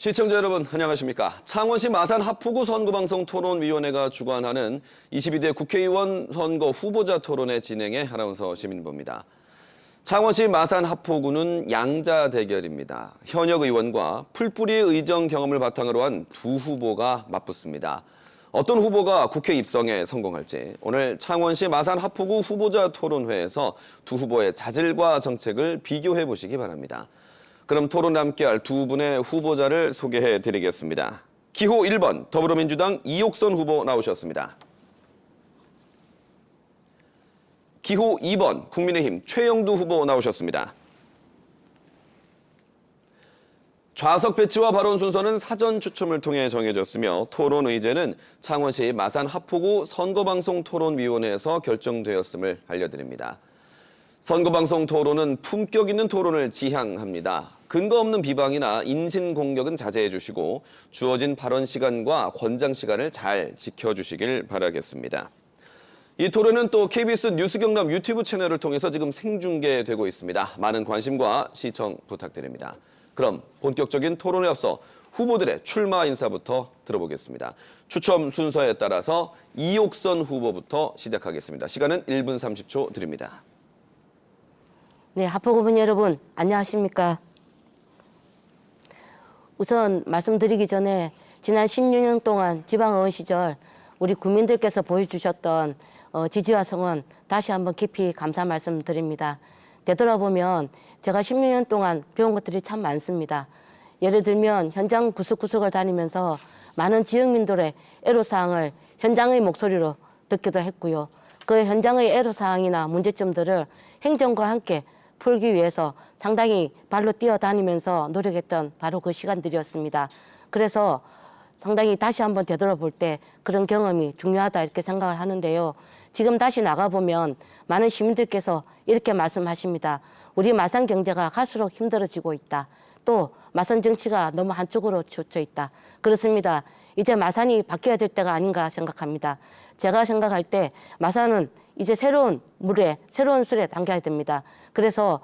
시청자 여러분 안녕하십니까. 창원시 마산 하포구 선거방송 토론위원회가 주관하는 22대 국회의원 선거 후보자 토론회 진행의 아나운서 시민보입니다. 창원시 마산 하포구는 양자 대결입니다. 현역 의원과 풀뿌리의 의정 경험을 바탕으로 한 두 후보가 맞붙습니다. 어떤 후보가 국회 입성에 성공할지 오늘 창원시 마산 하포구 후보자 토론회에서 두 후보의 자질과 정책을 비교해 보시기 바랍니다. 그럼 토론에 함께할 두 분의 후보자를 소개해드리겠습니다. 기호 1번 더불어민주당 이옥선 후보 나오셨습니다. 기호 2번 국민의힘 최영두 후보 나오셨습니다. 좌석 배치와 발언 순서는 사전 추첨을 통해 정해졌으며 토론 의제는 창원시 마산 하포구 선거방송 토론위원회에서 결정되었음을 알려드립니다. 선거방송 토론은 품격 있는 토론을 지향합니다. 근거 없는 비방이나 인신공격은 자제해 주시고 주어진 발언 시간과 권장 시간을 잘 지켜주시길 바라겠습니다. 이 토론은 또 KBS 뉴스 경남 유튜브 채널을 통해서 지금 생중계되고 있습니다. 많은 관심과 시청 부탁드립니다. 그럼 본격적인 토론에 앞서 후보들의 출마 인사부터 들어보겠습니다. 추첨 순서에 따라서 이옥선 후보부터 시작하겠습니다. 시간은 1분 30초 드립니다. 네, 하포구민 여러분 안녕하십니까. 우선 말씀드리기 전에 지난 16년 동안 지방의원 시절 우리 국민들께서 보여주셨던 지지와 성원 다시 한번 깊이 감사 말씀드립니다. 되돌아보면 제가 16년 동안 배운 것들이 참 많습니다. 예를 들면 현장 구석구석을 다니면서 많은 지역민들의 애로사항을 현장의 목소리로 듣기도 했고요. 그 현장의 애로사항이나 문제점들을 행정과 함께 풀기 위해서 상당히 발로 뛰어다니면서 노력했던 바로 그 시간들이었습니다. 그래서 상당히 다시 한번 되돌아볼 때 그런 경험이 중요하다 이렇게 생각을 하는데요. 지금 다시 나가보면 많은 시민들께서 이렇게 말씀하십니다. 우리 마산 경제가 갈수록 힘들어지고 있다. 또 마산 정치가 너무 한쪽으로 치우쳐 있다. 그렇습니다. 이제 마산이 바뀌어야 될 때가 아닌가 생각합니다. 제가 생각할 때 마산은 이제 새로운 물에, 새로운 술에 담겨야 됩니다. 그래서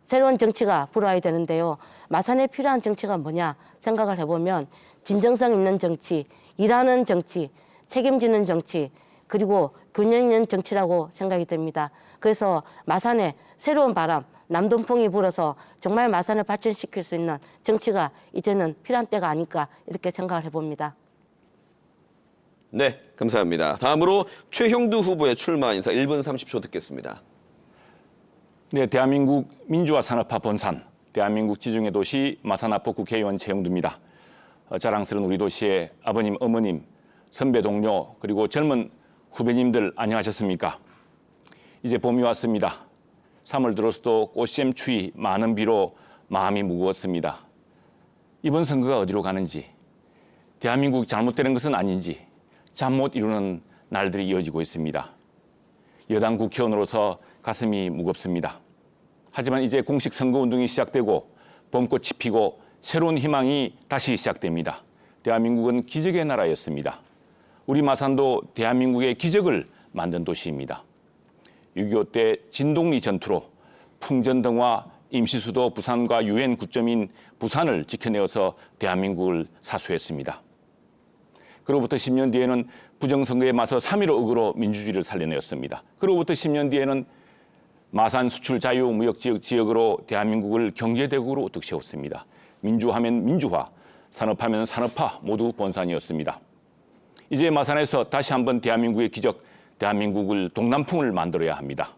새로운 정치가 불어와야 되는데요. 마산에 필요한 정치가 뭐냐 생각을 해보면 진정성 있는 정치, 일하는 정치, 책임지는 정치, 그리고 균형 있는 정치라고 생각이 됩니다. 그래서 마산에 새로운 바람, 남동풍이 불어서 정말 마산을 발전시킬 수 있는 정치가 이제는 필요한 때가 아닐까 이렇게 생각을 해봅니다. 네, 감사합니다. 다음으로 최형두 후보의 출마 인사 1분 30초 듣겠습니다. 네, 대한민국 민주화 산업화 본산, 대한민국 지중해 도시 마산 하포 국회의원 최형두입니다. 자랑스러운 우리 도시의 아버님, 어머님, 선배 동료, 그리고 젊은 후배님들 안녕하셨습니까? 이제 봄이 왔습니다. 3월 들어서도 꽃샘 추위 많은 비로 마음이 무거웠습니다. 이번 선거가 어디로 가는지, 대한민국이 잘못되는 것은 아닌지 잠 못 이루는 날들이 이어지고 있습니다. 여당 국회의원으로서 가슴이 무겁습니다. 하지만 이제 공식 선거운동이 시작되고 봄꽃이 피고 새로운 희망이 다시 시작됩니다. 대한민국은 기적의 나라였습니다. 우리 마산도 대한민국의 기적을 만든 도시입니다. 6.25 때 진동리 전투로 풍전등화 임시수도 부산과 유엔 구점인 부산을 지켜내어서 대한민국을 사수했습니다. 그로부터 10년 뒤에는 부정선거에 맞서 3.15 의거로 민주주의를 살려내었습니다. 그로부터 10년 뒤에는 마산 수출 자유무역지역 지역으로 대한민국을 경제대국으로 우뚝 세웠습니다. 민주하면 민주화, 산업하면 산업화 모두 본산이었습니다. 이제 마산에서 다시 한번 대한민국의 기적, 대한민국을 동남풍을 만들어야 합니다.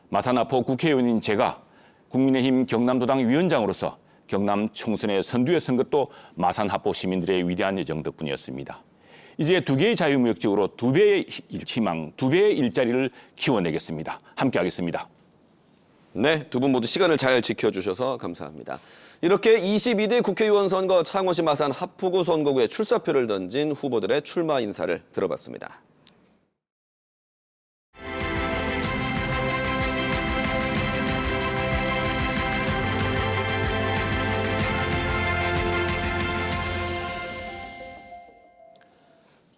마산 하포 국회의원인 제가 국민의힘 경남도당 위원장으로서 경남 총선의 선두에 선 것도 마산 하포 시민들의 위대한 여정 덕분이었습니다. 이제 2개의 자유무역지역으로 2배의 희망, 2배의 일자리를 키워내겠습니다. 함께하겠습니다. 네, 두 분 모두 시간을 잘 지켜주셔서 감사합니다. 이렇게 22대 국회의원 선거 창원시 마산 하포구 선거구에 출사표를 던진 후보들의 출마 인사를 들어봤습니다.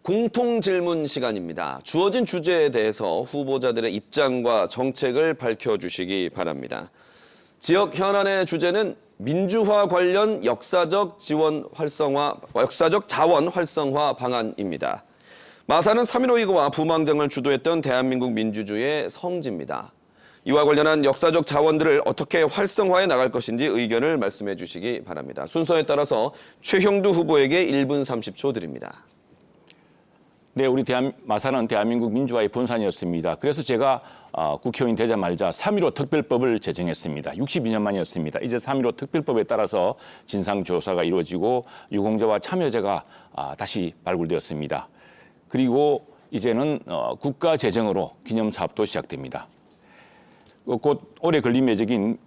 공통질문 시간입니다. 주어진 주제에 대해서 후보자들의 입장과 정책을 밝혀주시기 바랍니다. 지역 현안의 주제는 민주화 관련 역사적 자원 활성화 방안입니다. 마산은 3.15 위기와 부망정을 주도했던 대한민국 민주주의의 성지입니다. 이와 관련한 역사적 자원들을 어떻게 활성화해 나갈 것인지 의견을 말씀해 주시기 바랍니다. 순서에 따라서 최형두 후보에게 1분 30초 드립니다. 네, 우리 마산은 대한민국 민주화의 본산이었습니다. 그래서 제가 국회의원 되자마자 3.15 특별법을 제정했습니다. 62년 만이었습니다. 이제 3.15 특별법에 따라서 진상조사가 이루어지고 유공자와 참여자가 다시 발굴되었습니다. 그리고 이제는 국가 재정으로 기념사업도 시작됩니다. 곧 올해 걸린 매적인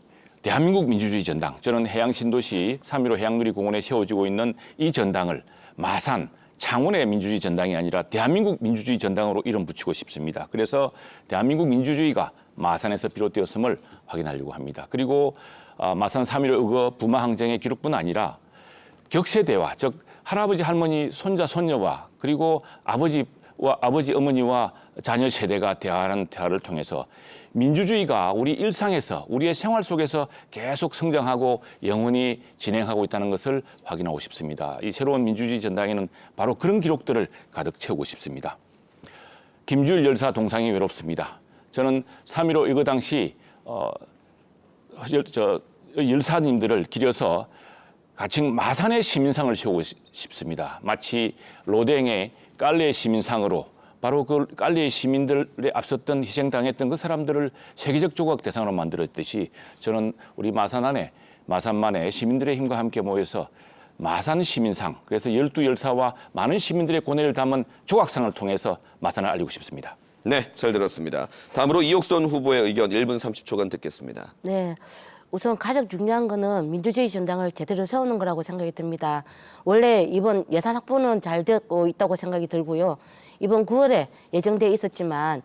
대한민국 민주주의 전당, 저는 해양신도시 3.15 해양누리공원에 세워지고 있는 이 전당을 마산, 창원의 민주주의 전당이 아니라 대한민국 민주주의 전당으로 이름 붙이고 싶습니다. 그래서 대한민국 민주주의가 마산에서 비롯되었음을 확인하려고 합니다. 그리고 마산 3.15 의거 부마항쟁의 기록뿐 아니라 격세대화, 즉 할아버지, 할머니, 손자, 손녀와 그리고 아버지, 어머니와 자녀 세대가 대화하는 대화를 통해서 민주주의가 우리 일상에서 우리의 생활 속에서 계속 성장하고 영원히 진행하고 있다는 것을 확인하고 싶습니다. 이 새로운 민주주의 전당에는 바로 그런 기록들을 가득 채우고 싶습니다. 김주일 열사 동상이 외롭습니다. 저는 3.15 이거 당시 열사님들을 기려서 가칭 마산의 시민상을 세우고 싶습니다. 마치 로댕의 깔레 시민상으로 바로 그 깔레의 시민들에 앞섰던 희생당했던 그 사람들을 세계적 조각 대상으로 만들었듯이 저는 우리 마산만의 시민들의 힘과 함께 모여서 마산 시민상, 그래서 12열사와 많은 시민들의 고뇌를 담은 조각상을 통해서 마산을 알리고 싶습니다. 네, 잘 들었습니다. 다음으로 이옥선 후보의 의견 1분 30초간 듣겠습니다. 네. 우선 가장 중요한 거는 민주주의 전당을 제대로 세우는 거라고 생각이 듭니다. 원래 이번 예산 확보는 잘 되고 있다고 생각이 들고요. 이번 9월에 예정돼 있었지만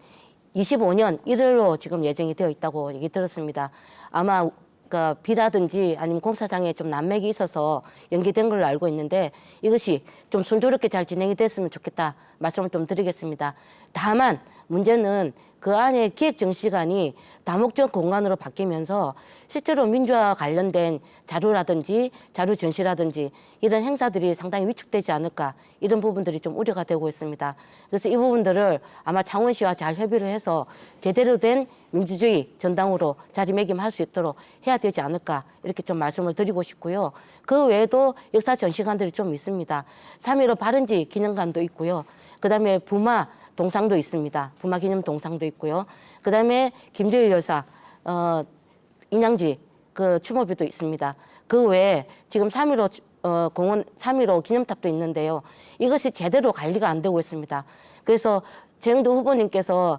25년 1월로 지금 예정이 되어 있다고 얘기 들었습니다. 아마 그러니까 비라든지 아니면 공사상에 좀 난맥이 있어서 연기된 걸로 알고 있는데 이것이 좀 순조롭게 잘 진행이 됐으면 좋겠다 말씀을 좀 드리겠습니다. 다만 문제는 그 안에 기획 정시간이 다목적 공간으로 바뀌면서 실제로 민주화 관련된 자료라든지 자료 전시라든지 이런 행사들이 상당히 위축되지 않을까 이런 부분들이 좀 우려가 되고 있습니다. 그래서 이 부분들을 아마 창원시와 잘 협의를 해서 제대로 된 민주주의 전당으로 자리매김할 수 있도록 해야 되지 않을까 이렇게 좀 말씀을 드리고 싶고요. 그 외에도 역사 전시관들이 좀 있습니다. 3.15 발원지 기념관도 있고요. 그다음에 부마 동상도 있습니다. 부마 기념 동상도 있고요. 그다음에 김주일 열사 인양지 그 추모비도 있습니다. 그 외에 지금 3.15 공원 3.15 기념탑도 있는데요. 이것이 제대로 관리가 안 되고 있습니다. 그래서 최형두 후보님께서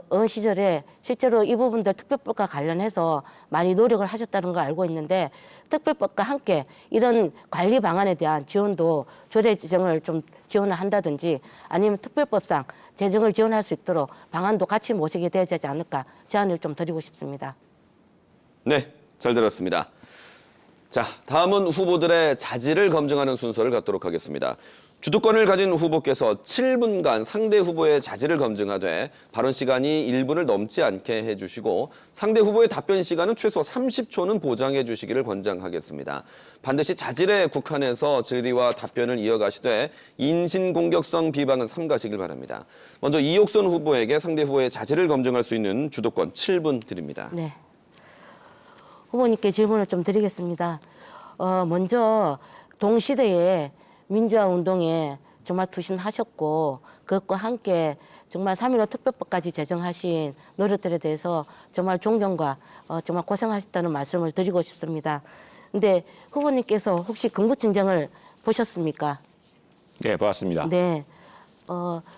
어느 시절에 실제로 이 부분들 특별법과 관련해서 많이 노력을 하셨다는 걸 알고 있는데 특별법과 함께 이런 관리 방안에 대한 지원도 조례 제정을 좀 지원을 한다든지 아니면 특별법상 재정을 지원할 수 있도록 방안도 같이 모시게 되어야 되지 않을까 제안을 좀 드리고 싶습니다. 네, 잘 들었습니다. 자, 다음은 후보들의 자질을 검증하는 순서를 갖도록 하겠습니다. 주도권을 가진 후보께서 7분간 상대 후보의 자질을 검증하되 발언 시간이 1분을 넘지 않게 해주시고 상대 후보의 답변 시간은 최소 30초는 보장해 주시기를 권장하겠습니다. 반드시 자질에 국한해서 질의와 답변을 이어가시되 인신공격성 비방은 삼가시길 바랍니다. 먼저 이옥선 후보에게 상대 후보의 자질을 검증할 수 있는 주도권 7분 드립니다. 네. 후보님께 질문을 좀 드리겠습니다. 먼저 동시대에 민주화 운동에 정말 투신하셨고 그것과 함께 정말 3.15 특별법까지 제정하신 노력들에 대해서 정말 존경과 정말 고생하셨다는 말씀을 드리고 싶습니다. 근데 후보님께서 혹시 건국증정을 보셨습니까? 네, 봤습니다. 네.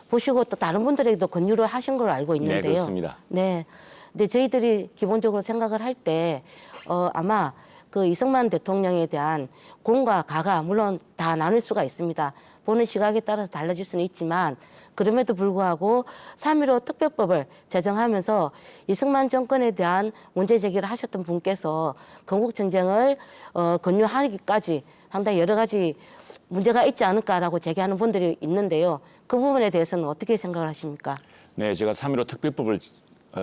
보시고 또 다른 분들에게도 권유를 하신 걸로 알고 있는데요. 네, 그렇습니다. 네. 근데 저희들이 기본적으로 생각을 할 때 아마 그 이승만 대통령에 대한 공과 가가 물론 다 나눌 수가 있습니다. 보는 시각에 따라서 달라질 수는 있지만 그럼에도 불구하고 3.15 특별법을 제정하면서 이승만 정권에 대한 문제 제기를 하셨던 분께서 건국전쟁을 권유하기까지 상당히 여러 가지 문제가 있지 않을까라고 제기하는 분들이 있는데요. 그 부분에 대해서는 어떻게 생각을 하십니까? 네, 제가 3.15 특별법을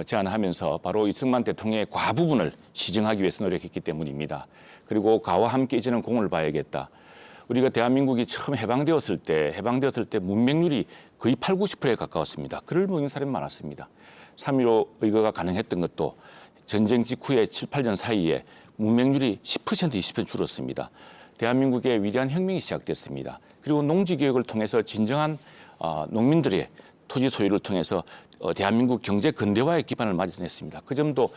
제안하면서 바로 이승만 대통령의 과 부분을 시정하기 위해서 노력했기 때문입니다. 그리고 과와 함께 이제는 공을 봐야겠다. 우리가 대한민국이 처음 해방되었을 때 문맹률이 거의 8, 90%에 가까웠습니다. 글을 먹는 사람이 많았습니다. 3.15 의거가 가능했던 것도 전쟁 직후에 7, 8년 사이에 문맹률이 10%, 20% 줄었습니다. 대한민국의 위대한 혁명이 시작됐습니다. 그리고 농지개혁을 통해서 진정한 농민들의 토지 소유를 통해서 대한민국 경제 근대화의 기반을 마련했습니다. 그 점도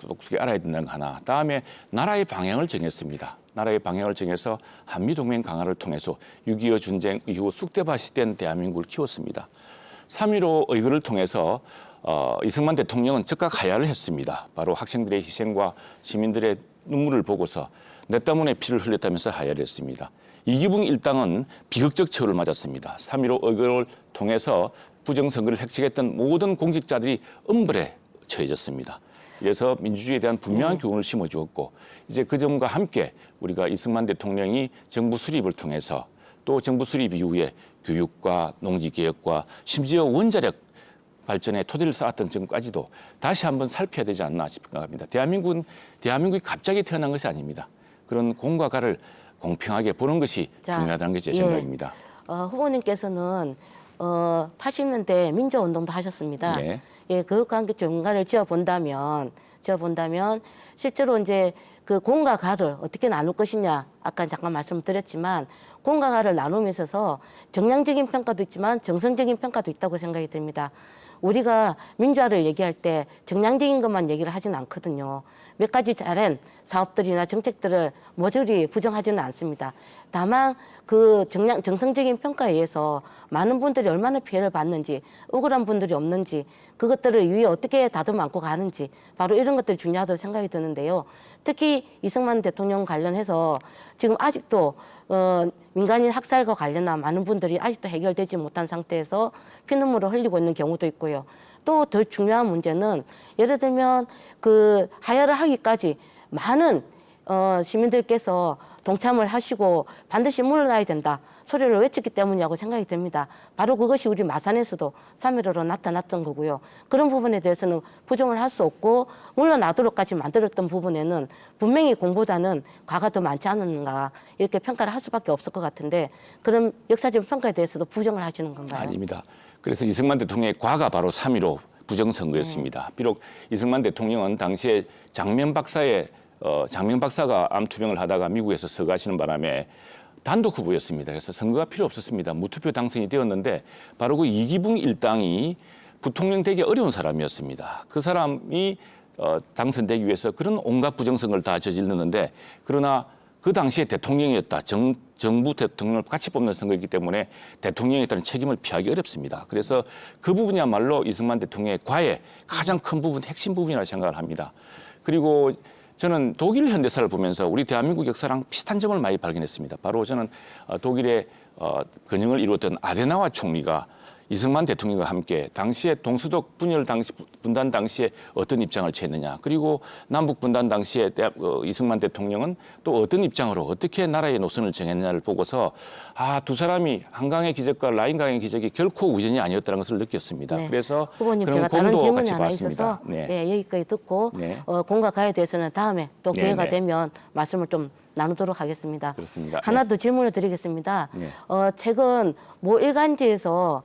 똑똑히 알아야 된다는 거 하나. 다음에 나라의 방향을 정했습니다. 나라의 방향을 정해서 한미동맹 강화를 통해서 6.25 전쟁 이후 쑥대밭이 된 대한민국을 키웠습니다. 3.15 의거를 통해서 이승만 대통령은 즉각 하야를 했습니다. 바로 학생들의 희생과 시민들의 눈물을 보고서 내 때문에 피를 흘렸다면서 하야를 했습니다. 이기붕 일당은 비극적 처우를 맞았습니다. 3.15 의거를 통해서 부정선거를 획책했던 모든 공직자들이 엄벌에 처해졌습니다. 그래서 민주주의에 대한 분명한 교훈을 심어주었고 이제 그 점과 함께 우리가 이승만 대통령이 정부 수립을 통해서 또 정부 수립 이후에 교육과 농지개혁과 심지어 원자력 발전의 토대를 쌓았던 점까지도 다시 한번 살펴야 되지 않나 생각합니다. 대한민국이 갑자기 태어난 것이 아닙니다. 그런 공과 가를 공평하게 보는 것이 중요하다는 게 제 생각입니다. 후보님께서는 80년대 민주운동도 하셨습니다. 네. 예, 그것과 함께 중간을 지어본다면 실제로 이제 그 공과 가를 어떻게 나눌 것이냐 아까 잠깐 말씀드렸지만 공과 가를 나눔에 있어서 정량적인 평가도 있지만 정성적인 평가도 있다고 생각이 듭니다. 우리가 민주화를 얘기할 때 정량적인 것만 얘기를 하지는 않거든요. 몇 가지 잘한 사업들이나 정책들을 모조리 부정하지는 않습니다. 다만 그 정성적인 평가에 의해서 많은 분들이 얼마나 피해를 받는지, 억울한 분들이 없는지, 그것들을 위해 어떻게 다듬어 안고 가는지, 바로 이런 것들이 중요하다고 생각이 드는데요. 특히 이승만 대통령 관련해서 지금 아직도 민간인 학살과 관련한 많은 분들이 아직도 해결되지 못한 상태에서 피눈물을 흘리고 있는 경우도 있고요. 또 더 중요한 문제는 예를 들면 그 하야를 하기까지 많은 시민들께서 동참을 하시고 반드시 물러나야 된다 소리를 외쳤기 때문이라고 생각이 듭니다. 바로 그것이 우리 마산에서도 3.15로 나타났던 거고요. 그런 부분에 대해서는 부정을 할 수 없고 물러나도록까지 만들었던 부분에는 분명히 공보다는 과가 더 많지 않은가 이렇게 평가를 할 수밖에 없을 것 같은데 그런 역사적 평가에 대해서도 부정을 하시는 건가요? 아닙니다. 그래서 이승만 대통령의 과가 바로 3.15 부정선거였습니다. 비록 이승만 대통령은 당시에 장명 박사가 암 투병을 하다가 미국에서 서거하시는 바람에 단독 후보였습니다. 그래서 선거가 필요 없었습니다. 무투표 당선이 되었는데 바로 그 이기붕 일당이 부통령 되기 어려운 사람이었습니다. 그 사람이 당선되기 위해서 그런 온갖 부정선거를 다 저질렀는데 그러나 그 당시에 대통령이었다. 정부 대통령을 같이 뽑는 선거이기 때문에 대통령에 따른 책임을 피하기 어렵습니다. 그래서 그 부분이야말로 이승만 대통령의 과의 가장 큰 부분, 핵심 부분이라고 생각을 합니다. 그리고 저는 독일 현대사를 보면서 우리 대한민국 역사랑 비슷한 점을 많이 발견했습니다. 바로 저는 독일의 근영을 이루었던 아데나와 총리가 이승만 대통령과 함께 당시에 동서독 분단 당시에 어떤 입장을 취했느냐. 그리고 남북 분단 당시에 이승만 대통령은 또 어떤 입장으로 어떻게 나라의 노선을 정했느냐를 보고서 두 사람이 한강의 기적과 라인강의 기적이 결코 우연이 아니었다는 것을 느꼈습니다. 네. 그래서 후보님 그런 제가 다른 공도 질문이 같이 하나 봤습니다. 있어서 여기까지 듣고 공과 가에 대해서는 다음에 또 네, 기회가 네. 되면 말씀을 좀 나누도록 하겠습니다. 그렇습니다. 하나 더 질문을 드리겠습니다. 네. 최근 모 일간지에서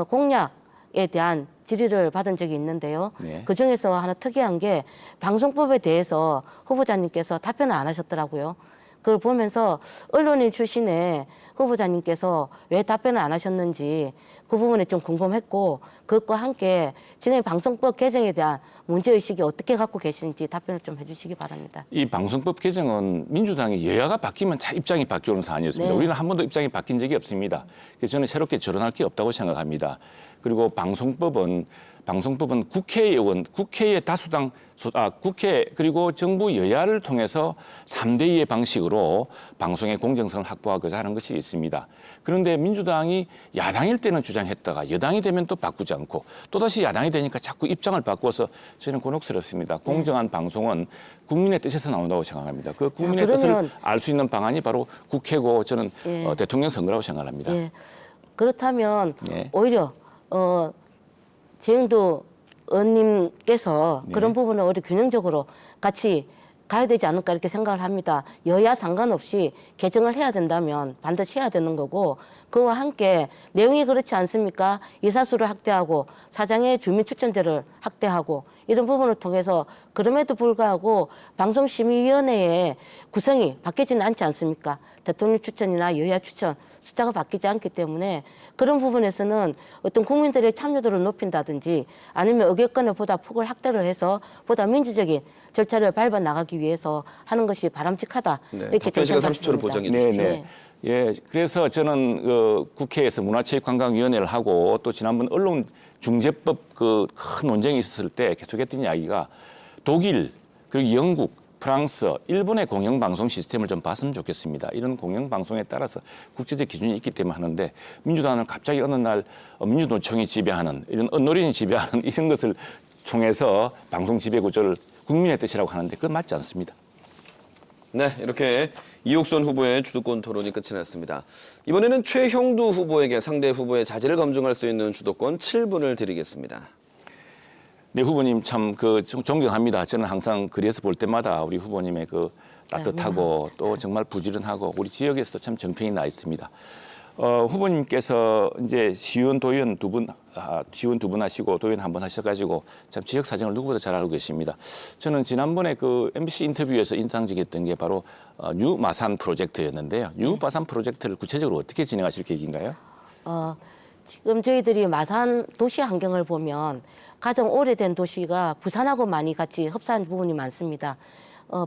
공약에 대한 질의를 받은 적이 있는데요. 네. 그중에서 하나 특이한 게 방송법에 대해서 후보자님께서 답변을 안 하셨더라고요. 그걸 보면서 언론인 출신의 후보자님께서 왜 답변을 안 하셨는지 그 부분에 좀 궁금했고 그것과 함께 지금 방송법 개정에 대한 문제의식이 어떻게 갖고 계시는지 답변을 좀 해주시기 바랍니다. 이 방송법 개정은 민주당이 여야가 바뀌면 다 입장이 바뀌는 사안이었습니다. 네. 우리는 한 번도 입장이 바뀐 적이 없습니다. 그래서 저는 새롭게 저론할 게 없다고 생각합니다. 그리고 방송법은 국회의 다수당, 국회 그리고 정부 여야를 통해서 3대2의 방식으로 방송의 공정성을 확보하고자 하는 것이 있습니다. 그런데 민주당이 야당일 때는 주장했다가 여당이 되면 또 바꾸지 않고 또다시 야당이 되니까 자꾸 입장을 바꿔서 저는 곤혹스럽습니다. 공정한 방송은 국민의 뜻에서 나온다고 생각합니다. 그 국민의 뜻을 알 수 있는 방안이 바로 국회고 저는 대통령 선거라고 생각합니다. 그렇다면 네. 오히려 재형도 의원님께서 네. 그런 부분을 우리 균형적으로 같이 가야 되지 않을까 이렇게 생각을 합니다. 여야 상관없이 개정을 해야 된다면 반드시 해야 되는 거고 그와 함께 내용이 그렇지 않습니까? 이사수를 확대하고 사장의 주민 추천제를 확대하고 이런 부분을 통해서 그럼에도 불구하고 방송심의위원회의 구성이 바뀌지는 않지 않습니까? 대통령 추천이나 여야 추천 숫자가 바뀌지 않기 때문에 그런 부분에서는 어떤 국민들의 참여도를 높인다든지 아니면 의결권을 보다 폭을 확대를 해서 보다 민주적인 절차를 밟아 나가기 위해서 하는 것이 바람직하다. 네, 이렇게 답변 시간 정리하겠습니다. 30초를 보장해 네, 주십시오. 네. 예, 그래서 저는 국회에서 문화체육관광위원회를 하고 또 지난번 언론중재법 그 큰 논쟁이 있었을 때 계속했던 이야기가 독일 그리고 영국 프랑스, 일본의 공영방송 시스템을 좀 봤으면 좋겠습니다. 이런 공영방송에 따라서 국제적 기준이 있기 때문에 하는데 민주당은 갑자기 어느 날 민주노총이 지배하는 이런 언론인이 지배하는 이런 것을 통해서 방송 지배 구조를 국민의 뜻이라고 하는데 그건 맞지 않습니다. 네, 이렇게 이옥선 후보의 주도권 토론이 끝이 났습니다. 이번에는 최형두 후보에게 상대 후보의 자질을 검증할 수 있는 주도권 7분을 드리겠습니다. 네, 후보님 참 존경합니다. 저는 항상 거리에서 볼 때마다 우리 후보님의 그 따뜻하고 또 정말 부지런하고 우리 지역에서도 참 정평이 나 있습니다. 후보님께서 이제 시의원, 도의원 시의원 두 분 하시고 도의원 한 번 하셔가지고 참 지역 사정을 누구보다 잘 알고 계십니다. 저는 지난번에 그 MBC 인터뷰에서 인상적이었던 게 바로 뉴 마산 프로젝트였는데요. 뉴 마산 프로젝트를 구체적으로 어떻게 진행하실 계획인가요? 지금 저희들이 마산 도시 환경을 보면 가장 오래된 도시가 부산하고 많이 같이 흡사한 부분이 많습니다.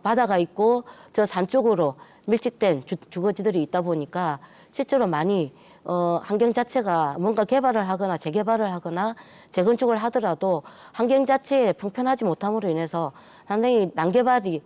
바다가 있고 저 산 쪽으로 밀집된 주거지들이 있다 보니까 실제로 많이 환경 자체가 뭔가 개발을 하거나 재개발을 하거나 재건축을 하더라도 환경 자체에 평편하지 못함으로 인해서 상당히 난개발이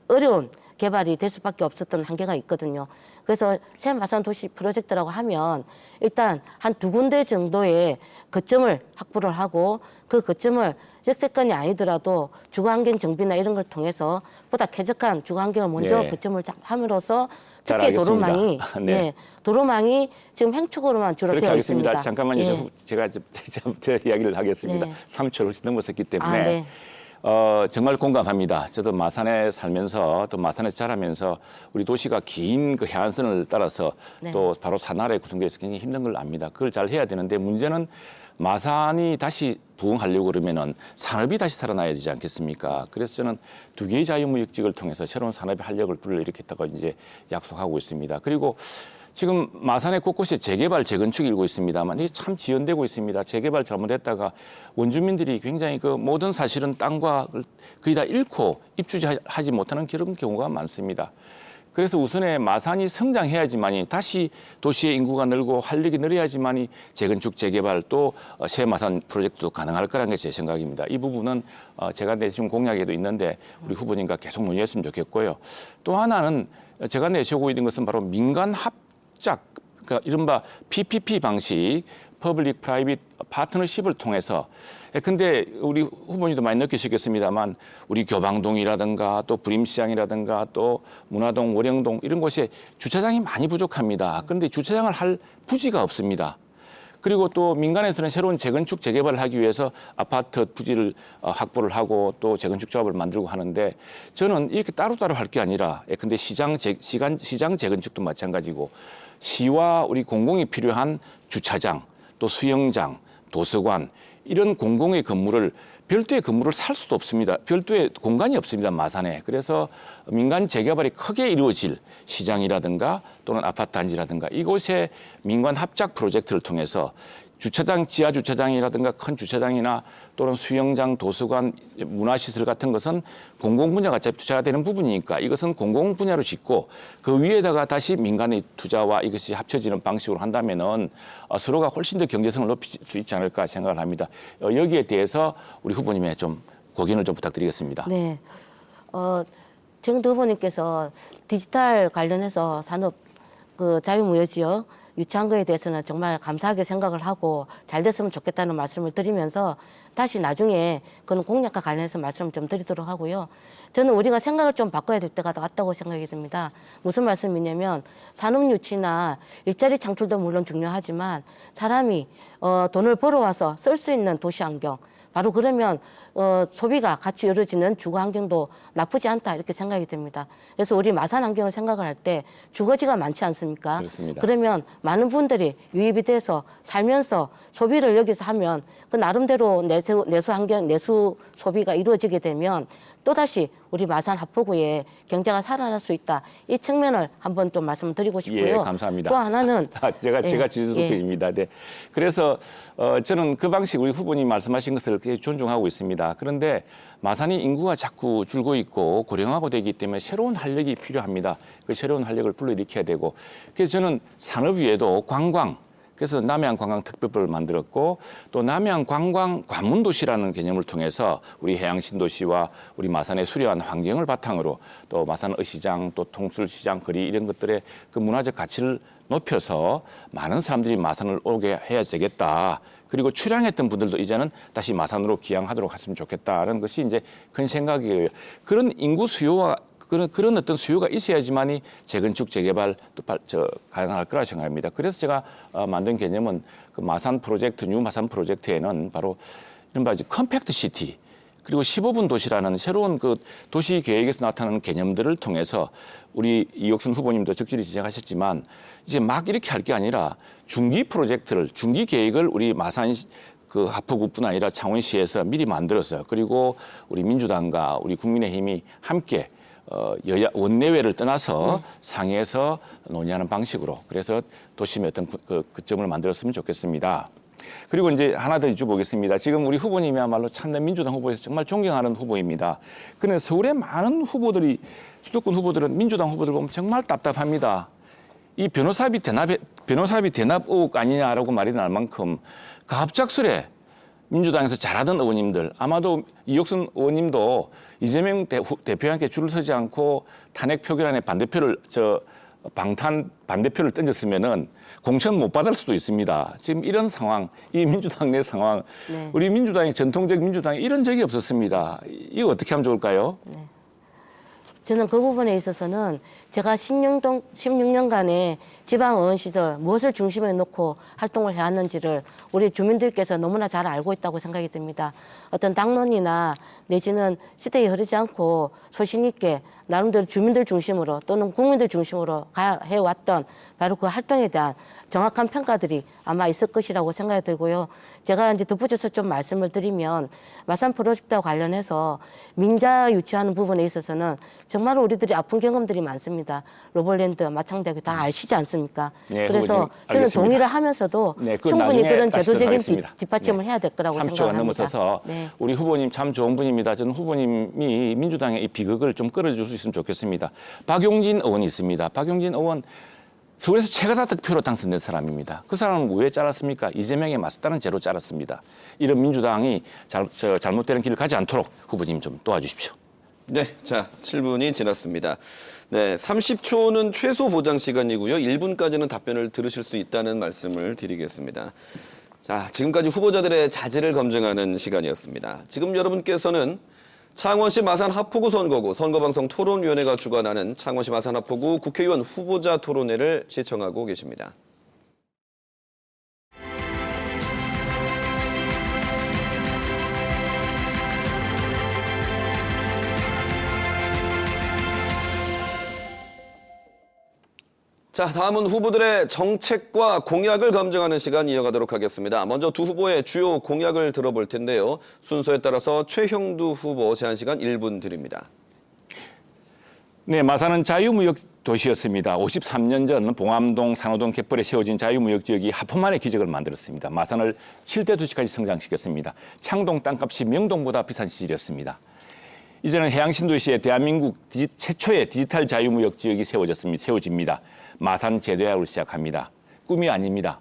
어려운 개발이 될 수밖에 없었던 한계가 있거든요. 그래서 새 마산 도시 프로젝트라고 하면 일단 한 2군데 정도의 거점을 확보를 하고 그 거점을 역세권이 아니더라도 주거환경 정비나 이런 걸 통해서 보다 쾌적한 주거환경을 먼저 네. 거점을 하므로써 잘 특히 알겠습니다. 도로망이 네. 예, 도로망이 지금 행축으로만 주로 그렇게 되어 하겠습니다. 있습니다. 잠깐만요. 예. 제가 제 이야기를 하겠습니다. 네. 3초를 훨씬 넘었었기 때문에 네. 정말 공감합니다. 저도 마산에 살면서 또 마산에서 자라면서 우리 도시가 긴 그 해안선을 따라서 네. 또 바로 산아래에 구성되어 있어서 굉장히 힘든 걸 압니다. 그걸 잘 해야 되는데 문제는 마산이 다시 부흥하려고 그러면은 산업이 다시 살아나야 되지 않겠습니까? 그래서 저는 2개의 자유무역직을 통해서 새로운 산업의 활력을 불러일으켰다고 이제 약속하고 있습니다. 그리고 지금 마산의 곳곳에 재개발, 재건축이 일고 있습니다만 이게 참 지연되고 있습니다. 재개발 잘못했다가 원주민들이 굉장히 그 모든 사실은 땅과 거의 다 잃고 입주하지 못하는 그런 경우가 많습니다. 그래서 우선에 마산이 성장해야지만이 다시 도시의 인구가 늘고 활력이 늘어야지만이 재건축, 재개발 또 새 마산 프로젝트도 가능할 거라는 게 제 생각입니다. 이 부분은 제가 내세운 공약에도 있는데 우리 후보님과 계속 논의했으면 좋겠고요. 또 하나는 제가 내세우고 있는 것은 바로 민간 합작, 그러니까 이른바 PPP 방식, 퍼블릭 프라이빗 파트너십을 통해서 근데 우리 후보님도 많이 느끼시겠습니다만 우리 교방동이라든가 또 부림시장이라든가 또 문화동, 월영동 이런 곳에 주차장이 많이 부족합니다. 그런데 주차장을 할 부지가 없습니다. 그리고 또 민간에서는 새로운 재건축, 재개발을 하기 위해서 아파트 부지를 확보를 하고 또 재건축 조합을 만들고 하는데 저는 이렇게 따로따로 할 게 아니라 근데 시장 재건축도 마찬가지고 시와 우리 공공이 필요한 주차장 또 수영장, 도서관 이런 공공의 건물을 별도의 건물을 살 수도 없습니다. 별도의 공간이 없습니다. 마산에. 그래서 민간 재개발이 크게 이루어질 시장이라든가 또는 아파트 단지라든가 이곳에 민간 합작 프로젝트를 통해서 주차장, 지하 주차장이라든가 큰 주차장이나 또는 수영장, 도서관, 문화시설 같은 것은 공공 분야가 투자가 되는 부분이니까 이것은 공공 분야로 짓고 그 위에다가 다시 민간의 투자와 이것이 합쳐지는 방식으로 한다면은 서로가 훨씬 더 경제성을 높일 수 있지 않을까 생각을 합니다. 여기에 대해서 우리 후보님의 좀 고견을 좀 부탁드리겠습니다. 네. 정도 후보님께서 디지털 관련해서 산업 그 자유무역지역 유치한 거에 대해서는 정말 감사하게 생각을 하고 잘 됐으면 좋겠다는 말씀을 드리면서 다시 나중에 그런 공약과 관련해서 말씀을 좀 드리도록 하고요. 저는 우리가 생각을 좀 바꿔야 될 때가 왔다고 생각이 듭니다. 무슨 말씀이냐면 산업 유치나 일자리 창출도 물론 중요하지만 사람이 돈을 벌어와서 쓸 수 있는 도시 환경 바로 그러면 소비가 같이 이루어지는 주거 환경도 나쁘지 않다 이렇게 생각이 듭니다. 그래서 우리 마산 환경을 생각을 할 때 주거지가 많지 않습니까? 그렇습니다. 그러면 많은 분들이 유입이 돼서 살면서 소비를 여기서 하면 그 나름대로 내수 소비가 이루어지게 되면 또다시 우리 마산 하포구의 경제가 살아날 수 있다. 이 측면을 한번 좀 말씀드리고 싶고요. 예, 감사합니다. 또 하나는 제가 지지도입니다. 네. 그래서 저는 그 방식 우리 후보님 말씀하신 것을 굉장히 존중하고 있습니다. 그런데 마산이 인구가 자꾸 줄고 있고 고령화가 되기 때문에 새로운 활력이 필요합니다. 그 새로운 활력을 불러일으켜야 되고 그래서 저는 산업 위에도 관광 그래서 남해안관광특별법을 만들었고 또 남해안관광 관문도시라는 개념을 통해서 우리 해양신도시와 우리 마산의 수려한 환경을 바탕으로 또 마산 어시장 또 통술시장 거리 이런 것들의 그 문화적 가치를 높여서 많은 사람들이 마산을 오게 해야 되겠다. 그리고 출향했던 분들도 이제는 다시 마산으로 귀향하도록 했으면 좋겠다는 것이 이제 큰 생각이에요. 그런 인구 수요와 그런 어떤 수요가 있어야지만이 재건축, 재개발 가능할 거라 생각합니다. 그래서 제가 만든 개념은 그 마산 프로젝트, 뉴 마산 프로젝트에는 바로 이른바 컴팩트 시티 그리고 15분 도시라는 새로운 그 도시 계획에서 나타나는 개념들을 통해서 우리 이옥순 후보님도 적절히 지적하셨지만 이제 막 이렇게 할 게 아니라 중기 프로젝트를, 중기 계획을 우리 마산 그 하포구뿐 아니라 창원시에서 미리 만들어서 그리고 우리 민주당과 우리 국민의힘이 함께 여야 원내외를 떠나서 상의해서 논의하는 방식으로 그래서 도심의 어떤 그 점을 만들었으면 좋겠습니다. 그리고 이제 하나 더 여쭤보겠습니다. 지금 우리 후보님이야말로 참된 민주당 후보에서 정말 존경하는 후보입니다. 그런데 서울의 많은 후보들이 수도권 후보들은 민주당 후보들 보면 정말 답답합니다. 이 변호사비 대납 의혹 아니냐라고 말이 날 만큼 갑작스레 민주당에서 잘하던 의원님들 아마도 이옥순 의원님도 이재명 대표와 함께 줄을 서지 않고 탄핵 표결안에 반대표를 던졌으면은 공천 못 받을 수도 있습니다. 지금 이런 상황, 이 민주당 내 상황, 네. 우리 민주당이 전통적 민주당이 이런 적이 없었습니다. 이거 어떻게 하면 좋을까요? 네. 저는 그 부분에 있어서는 제가 16년간의 지방의원 시절 무엇을 중심에 놓고 활동을 해왔는지를 우리 주민들께서 너무나 잘 알고 있다고 생각이 듭니다. 어떤 당론이나 내지는 시대에 흐르지 않고 소신 있게 나름대로 주민들 중심으로 또는 국민들 중심으로 해왔던 바로 그 활동에 대한 정확한 평가들이 아마 있을 것이라고 생각이 들고요. 제가 이제 덧붙여서 좀 말씀을 드리면 마산 프로젝트와 관련해서 민자 유치하는 부분에 있어서는 정말 우리들이 아픈 경험들이 많습니다. 로벌랜드, 마창대교 다 아시지 않습니까? 네, 그래서 후보님, 저는 알겠습니다. 동의를 하면서도 네, 그건 충분히 나중에 그런 다시 제도적인 하겠습니다. 뒷받침을 해야 될 거라고 3초가 생각합니다. 넘어서서 네. 우리 후보님 참 좋은 분입니다. 저는 후보님이 민주당의 이 비극을 좀 끌어줄 수 있으면 좋겠습니다. 박용진 의원이 있습니다. 박용진 의원 서울에서 최고다 득표로 당선된 사람입니다. 그 사람은 왜 잘랐습니까? 이재명에 맞섰다는 죄로 잘랐습니다. 이런 민주당이 잘못되는 길을 가지 않도록 후보님 좀 도와주십시오. 네, 자, 7분이 지났습니다. 네, 30초는 최소 보장 시간이고요. 1분까지는 답변을 들으실 수 있다는 말씀을 드리겠습니다. 자, 지금까지 후보자들의 자질을 검증하는 시간이었습니다. 지금 여러분께서는 창원시 마산 하포구 선거구 선거방송 토론위원회가 주관하는 창원시 마산 하포구 국회의원 후보자 토론회를 시청하고 계십니다. 자, 다음은 후보들의 정책과 공약을 검증하는 시간 이어가도록 하겠습니다. 먼저 두 후보의 주요 공약을 들어볼 텐데요. 순서에 따라서 최형두 후보 제한 시간 1분 드립니다. 네, 마산은 자유무역 도시였습니다. 53년 전 봉암동, 산호동 갯벌에 세워진 자유무역 지역이 하포만의 기적을 만들었습니다. 마산을 7대 도시까지 성장시켰습니다. 창동 땅값이 명동보다 비싼 시절이었습니다. 이제는 해양신도시에 대한민국 최초의 디지털 자유무역 지역이 세워집니다. 마산 제도약을 시작합니다. 꿈이 아닙니다.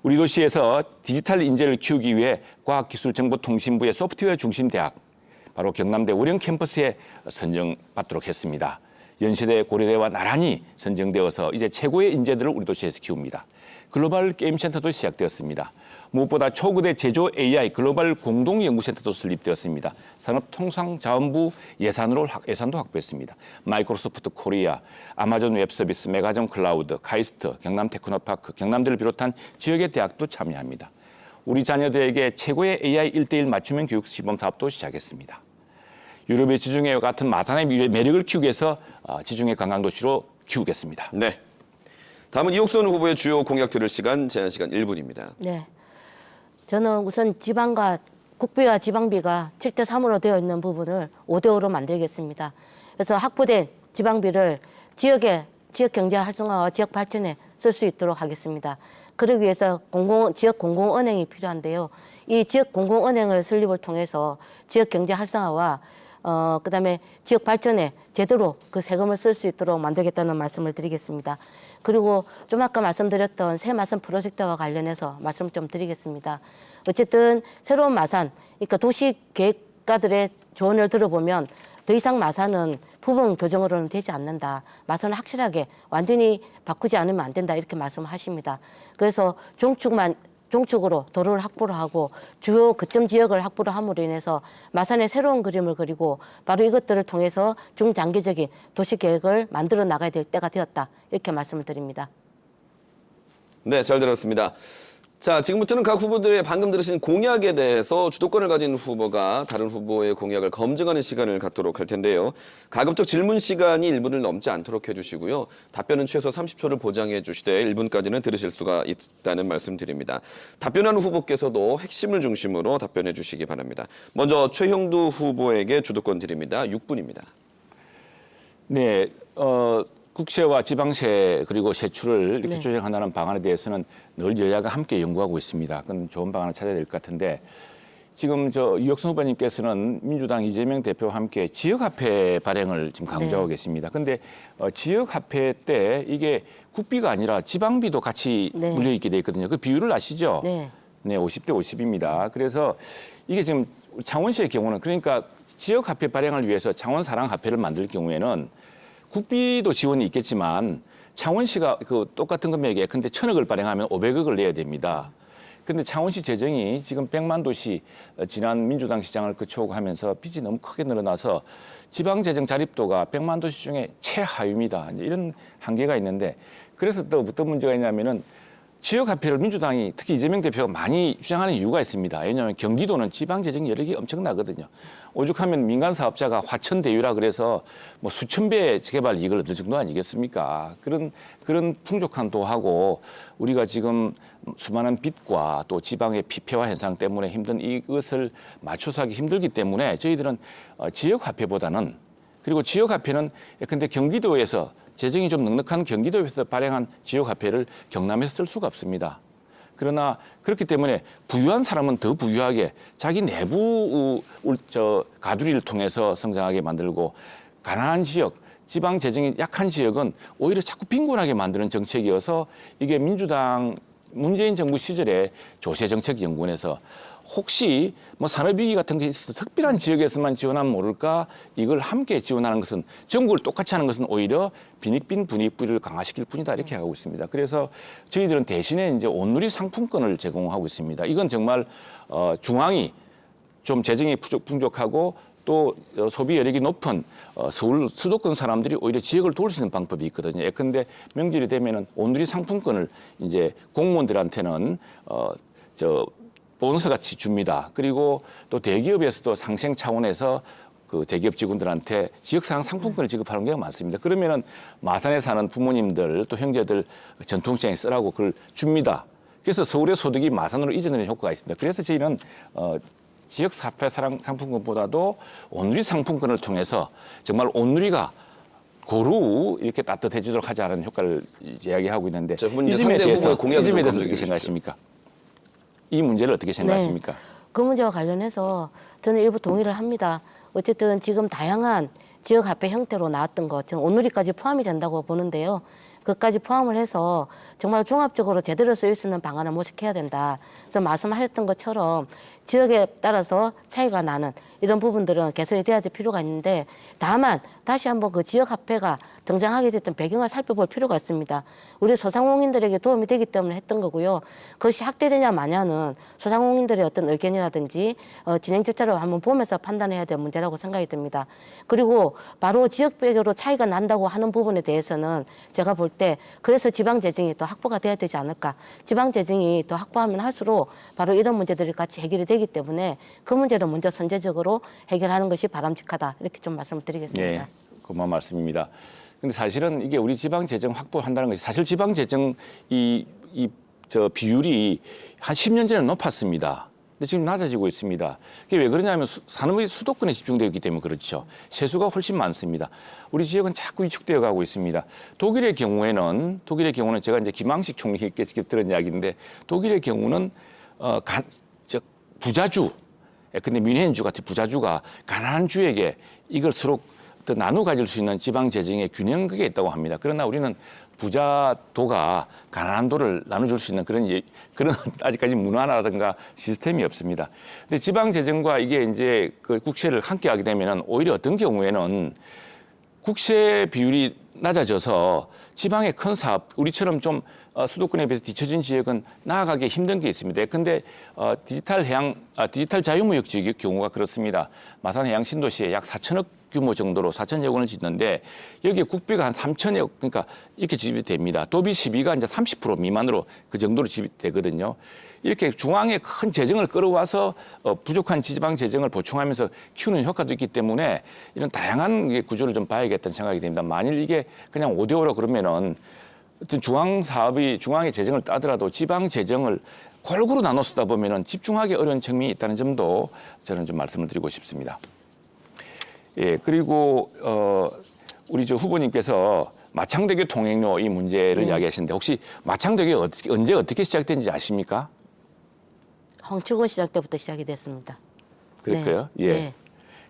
우리 도시에서 디지털 인재를 키우기 위해 과학기술정보통신부의 소프트웨어 중심 대학, 바로 경남대 오령 캠퍼스에 선정받도록 했습니다. 연세대, 고려대와 나란히 선정되어서 이제 최고의 인재들을 우리 도시에서 키웁니다. 글로벌 게임센터도 시작되었습니다. 무엇보다 초거대 제조 AI 글로벌 공동연구센터도 설립되었습니다. 산업통상자원부 예산도 확보했습니다. 마이크로소프트 코리아, 아마존 웹서비스, 메가전 클라우드, 카이스트, 경남 테크노파크, 경남대를 비롯한 지역의 대학도 참여합니다. 우리 자녀들에게 최고의 AI 1:1 맞춤형 교육 시범 사업도 시작했습니다. 유럽의 지중해와 같은 마산의 매력을 키우기 위해서 지중해 관광도시로 키우겠습니다. 네. 다음은 이옥선 후보의 주요 공약 들을 시간, 제한 시간 1분입니다. 네. 저는 우선 지방과 국비와 지방비가 7:3으로 되어 있는 부분을 5:5로 만들겠습니다. 그래서 확보된 지방비를 지역 경제 활성화와 지역 발전에 쓸 수 있도록 하겠습니다. 그러기 위해서 지역 공공은행이 필요한데요. 이 지역 공공은행을 설립을 통해서 지역 경제 활성화와 그다음에 지역 발전에 제대로 그 세금을 쓸 수 있도록 만들겠다는 말씀을 드리겠습니다. 그리고 좀 아까 말씀드렸던 새 마산 프로젝트와 관련해서 말씀 좀 드리겠습니다. 어쨌든 새로운 마산, 그러니까 도시 계획가들의 조언을 들어보면 더 이상 마산은 부분 교정으로는 되지 않는다. 마산은 확실하게 완전히 바꾸지 않으면 안 된다. 이렇게 말씀하십니다. 그래서 종축으로 도로를 확보를 하고 주요 거점 지역을 확보를 함으로 인해서 마산의 새로운 그림을 그리고 바로 이것들을 통해서 중장기적인 도시계획을 만들어 나가야 될 때가 되었다. 이렇게 말씀을 드립니다. 네, 잘 들었습니다. 자, 지금부터는 각 후보들의 방금 들으신 공약에 대해서 주도권을 가진 후보가 다른 후보의 공약을 검증하는 시간을 갖도록 할 텐데요. 가급적 질문 시간이 1분을 넘지 않도록 해주시고요. 답변은 최소 30초를 보장해 주시되 1분까지는 들으실 수가 있다는 말씀 드립니다. 답변하는 후보께서도 핵심을 중심으로 답변해 주시기 바랍니다. 먼저 최형두 후보에게 주도권 드립니다. 6분입니다. 네, 국세와 지방세 그리고 세출을 이렇게 네. 조정한다는 방안에 대해서는 늘 여야가 함께 연구하고 있습니다. 그건 좋은 방안을 찾아야 될 것 같은데 지금 이옥선 후보님께서는 민주당 이재명 대표와 함께 지역화폐 발행을 지금 강조하고 네. 계십니다. 그런데 지역화폐 때 이게 국비가 아니라 지방비도 같이 네. 물려 있게 돼 있거든요. 그 비율을 아시죠? 네. 네, 50대 50입니다. 그래서 이게 지금 창원시의 경우는 그러니까 지역화폐 발행을 위해서 창원사랑화폐를 만들 경우에는 국비도 지원이 있겠지만 창원시가 그 똑같은 금액에 근데 1,000억을 발행하면 500억을 내야 됩니다. 그런데 창원시 재정이 지금 100만 도시 지난 민주당 시장을 거쳐오고 하면서 빚이 너무 크게 늘어나서 지방 재정 자립도가 100만 도시 중에 최하위입니다. 이제 이런 한계가 있는데 그래서 또 어떤 문제가 있냐면은 지역화폐를 민주당이 특히 이재명 대표가 많이 주장하는 이유가 있습니다. 왜냐하면 경기도는 지방 재정 여력이 엄청나거든요. 오죽하면 민간 사업자가 화천대유라 그래서 뭐 수천 배의 재개발 이익을 얻을 정도 아니겠습니까? 그런 풍족한 도하고 우리가 지금 수많은 빚과 또 지방의 피폐화 현상 때문에 힘든 이것을 맞춰서 하기 힘들기 때문에 저희들은 지역화폐보다는 그리고 지역화폐는 근데 경기도에서 재정이 좀 넉넉한 경기도에서 발행한 지역화폐를 경남에서 쓸 수가 없습니다. 그러나 그렇기 때문에 부유한 사람은 더 부유하게 자기 내부 가두리를 통해서 성장하게 만들고 가난한 지역, 지방 재정이 약한 지역은 오히려 자꾸 빈곤하게 만드는 정책이어서 이게 문재인 정부 시절에 조세정책연구원에서 혹시 뭐 산업위기 같은 게 있어서 특별한 지역에서만 지원하면 모를까 이걸 함께 지원하는 것은 전국을 똑같이 하는 것은 오히려 빈익빈 분익부를 강화시킬 뿐이다 이렇게 하고 있습니다. 그래서 저희들은 대신에 이제 온누리 상품권을 제공하고 있습니다. 이건 정말 중앙이 좀 재정이 풍족하고 또 소비 여력이 높은 서울 수도권 사람들이 오히려 지역을 도울 수 있는 방법이 있거든요. 예컨대 명절이 되면은 온누리 상품권을 이제 공무원들한테는 보너스 같이 줍니다. 그리고 또 대기업에서도 상생 차원에서 그 대기업 직원들한테 지역사랑 상품권을 지급하는 경우가 많습니다. 그러면은 마산에 사는 부모님들 또 형제들 전통시장에 쓰라고 그걸 줍니다. 그래서 서울의 소득이 마산으로 이전되는 효과가 있습니다. 그래서 저희는 지역 사회 사랑 상품권보다도 온누리 상품권을 통해서 정말 온누리가 고루 이렇게 따뜻해지도록 하지 않은 효과를 이야기하고 있는데 이 점에 대해서 어떻게 생각하십니까? 이 문제를 어떻게 생각하십니까? 네. 그 문제와 관련해서 저는 일부 동의를 합니다. 어쨌든 지금 다양한 지역화폐 형태로 나왔던 것, 저는 온누리까지 포함이 된다고 보는데요. 그것까지 포함을 해서 정말 종합적으로 제대로 쓰일 수 있는 방안을 모색해야 된다. 그래서 말씀하셨던 것처럼 지역에 따라서 차이가 나는 이런 부분들은 개선이 돼야 될 필요가 있는데 다만 다시 한번 그 지역화폐가 등장하게 됐던 배경을 살펴볼 필요가 있습니다. 우리 소상공인들에게 도움이 되기 때문에 했던 거고요. 그것이 확대되냐 마냐는 소상공인들의 어떤 의견이라든지 진행 절차를 한번 보면서 판단해야 될 문제라고 생각이 듭니다. 그리고 바로 지역별로 차이가 난다고 하는 부분에 대해서는 제가 볼 때 그래서 지방 재정이 더 확보가 돼야 되지 않을까. 지방 재정이 더 확보하면 할수록 바로 이런 문제들이 같이 해결이 되기 때문에 그 문제를 먼저 선제적으로 해결하는 것이 바람직하다. 이렇게 좀 말씀을 드리겠습니다. 네, 고마운 말씀입니다. 근데 사실은 이게 우리 지방 재정 확보한다는 것이 사실 지방 재정 저 비율이 한 10년 전에 높았습니다. 근데 지금 낮아지고 있습니다. 그게 왜 그러냐면 산업의 수도권에 집중되어 있기 때문에 그렇죠. 세수가 훨씬 많습니다. 우리 지역은 자꾸 위축되어 가고 있습니다. 독일의 경우에는 제가 이제 김항식 총리께 직접 들은 이야기인데 독일의 경우는 부자주, 근데 뮌헨주 같은 부자주가 가난한 주에게 이걸 서로 또 나눠 가질 수 있는 지방 재정의 균형이 있다고 합니다. 그러나 우리는 부자도가 가난도를 나눠줄 수 있는 그런 아직까지 문화라든가 시스템이 없습니다. 근데 지방 재정과 이게 이제 그 국세를 함께 하게 되면은 오히려 어떤 경우에는 국세 비율이 낮아져서 지방의 큰 사업, 우리처럼 좀 수도권에 비해서 뒤처진 지역은 나아가기 힘든 게 있습니다. 근데 디지털 자유무역 지역의 경우가 그렇습니다. 마산 해양 신도시에 약 4천억 규모 정도로 4천여 원을 짓는데 여기에 국비가 한 3천억, 그러니까 이렇게 지급이 됩니다. 도비 시비가 이제 30% 미만으로 그 정도로 지급이 되거든요. 이렇게 중앙에 큰 재정을 끌어와서 부족한 지방 재정을 보충하면서 키우는 효과도 있기 때문에 이런 다양한 구조를 좀 봐야겠다는 생각이 듭니다. 만일 이게 그냥 5대5로 그러면은 어떤 중앙의 재정을 따더라도 지방 재정을 골고루 나눠 쓰다 보면은 집중하기 어려운 측면이 있다는 점도 저는 좀 말씀을 드리고 싶습니다. 예, 그리고 우리 저 후보님께서 마창대교 통행료 이 문제를 이야기하시는데 혹시 마창대교 언제 어떻게 시작된지 아십니까? 황치곤 시장 때부터 시작이 됐습니다. 그럴까요? 네. 예. 네.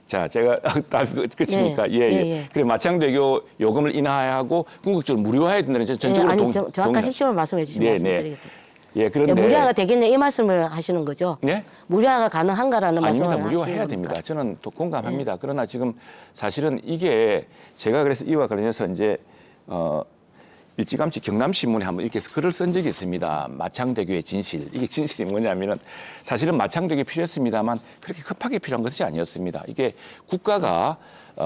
자, 제가 끝입니까? 네. 예, 예. 예. 그래 마창대교 요금을 인하하고 궁극적으로 무료화해야 된다는 전적으로 아니, 정확한 핵심을 말씀해 주시면 네, 말씀드리겠습니다. 예, 그런데 무료화가 되겠냐 이 말씀을 하시는 거죠? 네? 무료화가 가능한가라는 말씀을 아닙니다. 무료화해야 하시는 됩니다. 겁니까? 저는 또 공감합니다. 그러나 지금 사실은 이게 제가 그래서 이와 관련해서 이제 일찌감치 경남신문에 한번 이렇게 글을 쓴 적이 있습니다. 마창대교의 진실. 이게 진실이 뭐냐면은 사실은 마창대교 필요했습니다만 그렇게 급하게 필요한 것이 아니었습니다. 이게 국가가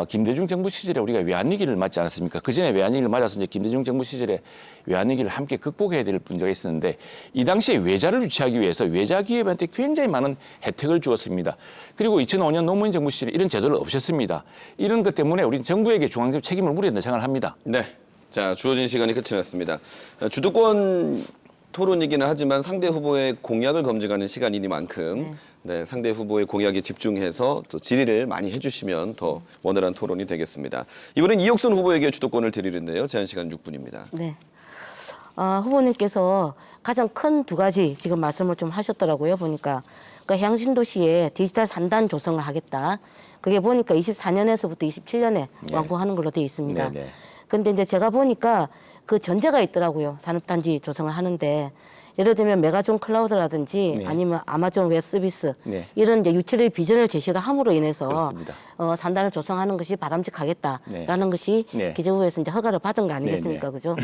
김대중 정부 시절에 우리가 외환위기를 맞지 않았습니까? 그전에 외환위기를 맞아서 이제 김대중 정부 시절에 외환위기를 함께 극복해야 될 문제가 있었는데 이 당시에 외자를 유치하기 위해서 외자 기업한테 굉장히 많은 혜택을 주었습니다. 그리고 2005년 노무현 정부 시절에 이런 제도를 없앴습니다. 이런 것 때문에 우리는 정부에게 중앙적 책임을 물어야 된다고 생각을 합니다. 네. 자, 주어진 시간이 끝이 났습니다. 주도권 토론이기는 하지만 상대 후보의 공약을 검증하는 시간이니만큼 네, 상대 후보의 공약에 집중해서 또 질의를 많이 해주시면 더 원활한 토론이 되겠습니다. 이번엔 이옥순 후보에게 주도권을 드리는데요. 제한 시간 6분입니다. 네. 후보님께서 가장 큰 두 가지 지금 말씀을 좀 하셨더라고요. 보니까 그러니까 해양신도시에 디지털 3단 조성을 하겠다. 그게 보니까 24년에서부터 27년에 완공하는 걸로 되어 있습니다. 네, 네. 근데 이제 제가 보니까 그 전제가 있더라고요. 산업단지 조성을 하는데 예를 들면 메가존 클라우드라든지 네. 아니면 아마존 웹 서비스 네. 이런 이제 유치를 비전을 제시를 함으로 인해서 그렇습니다. 산단을 조성하는 것이 바람직하겠다라는 네. 것이 네. 기재부에서 이제 허가를 받은 거 아니겠습니까, 네, 네. 그죠?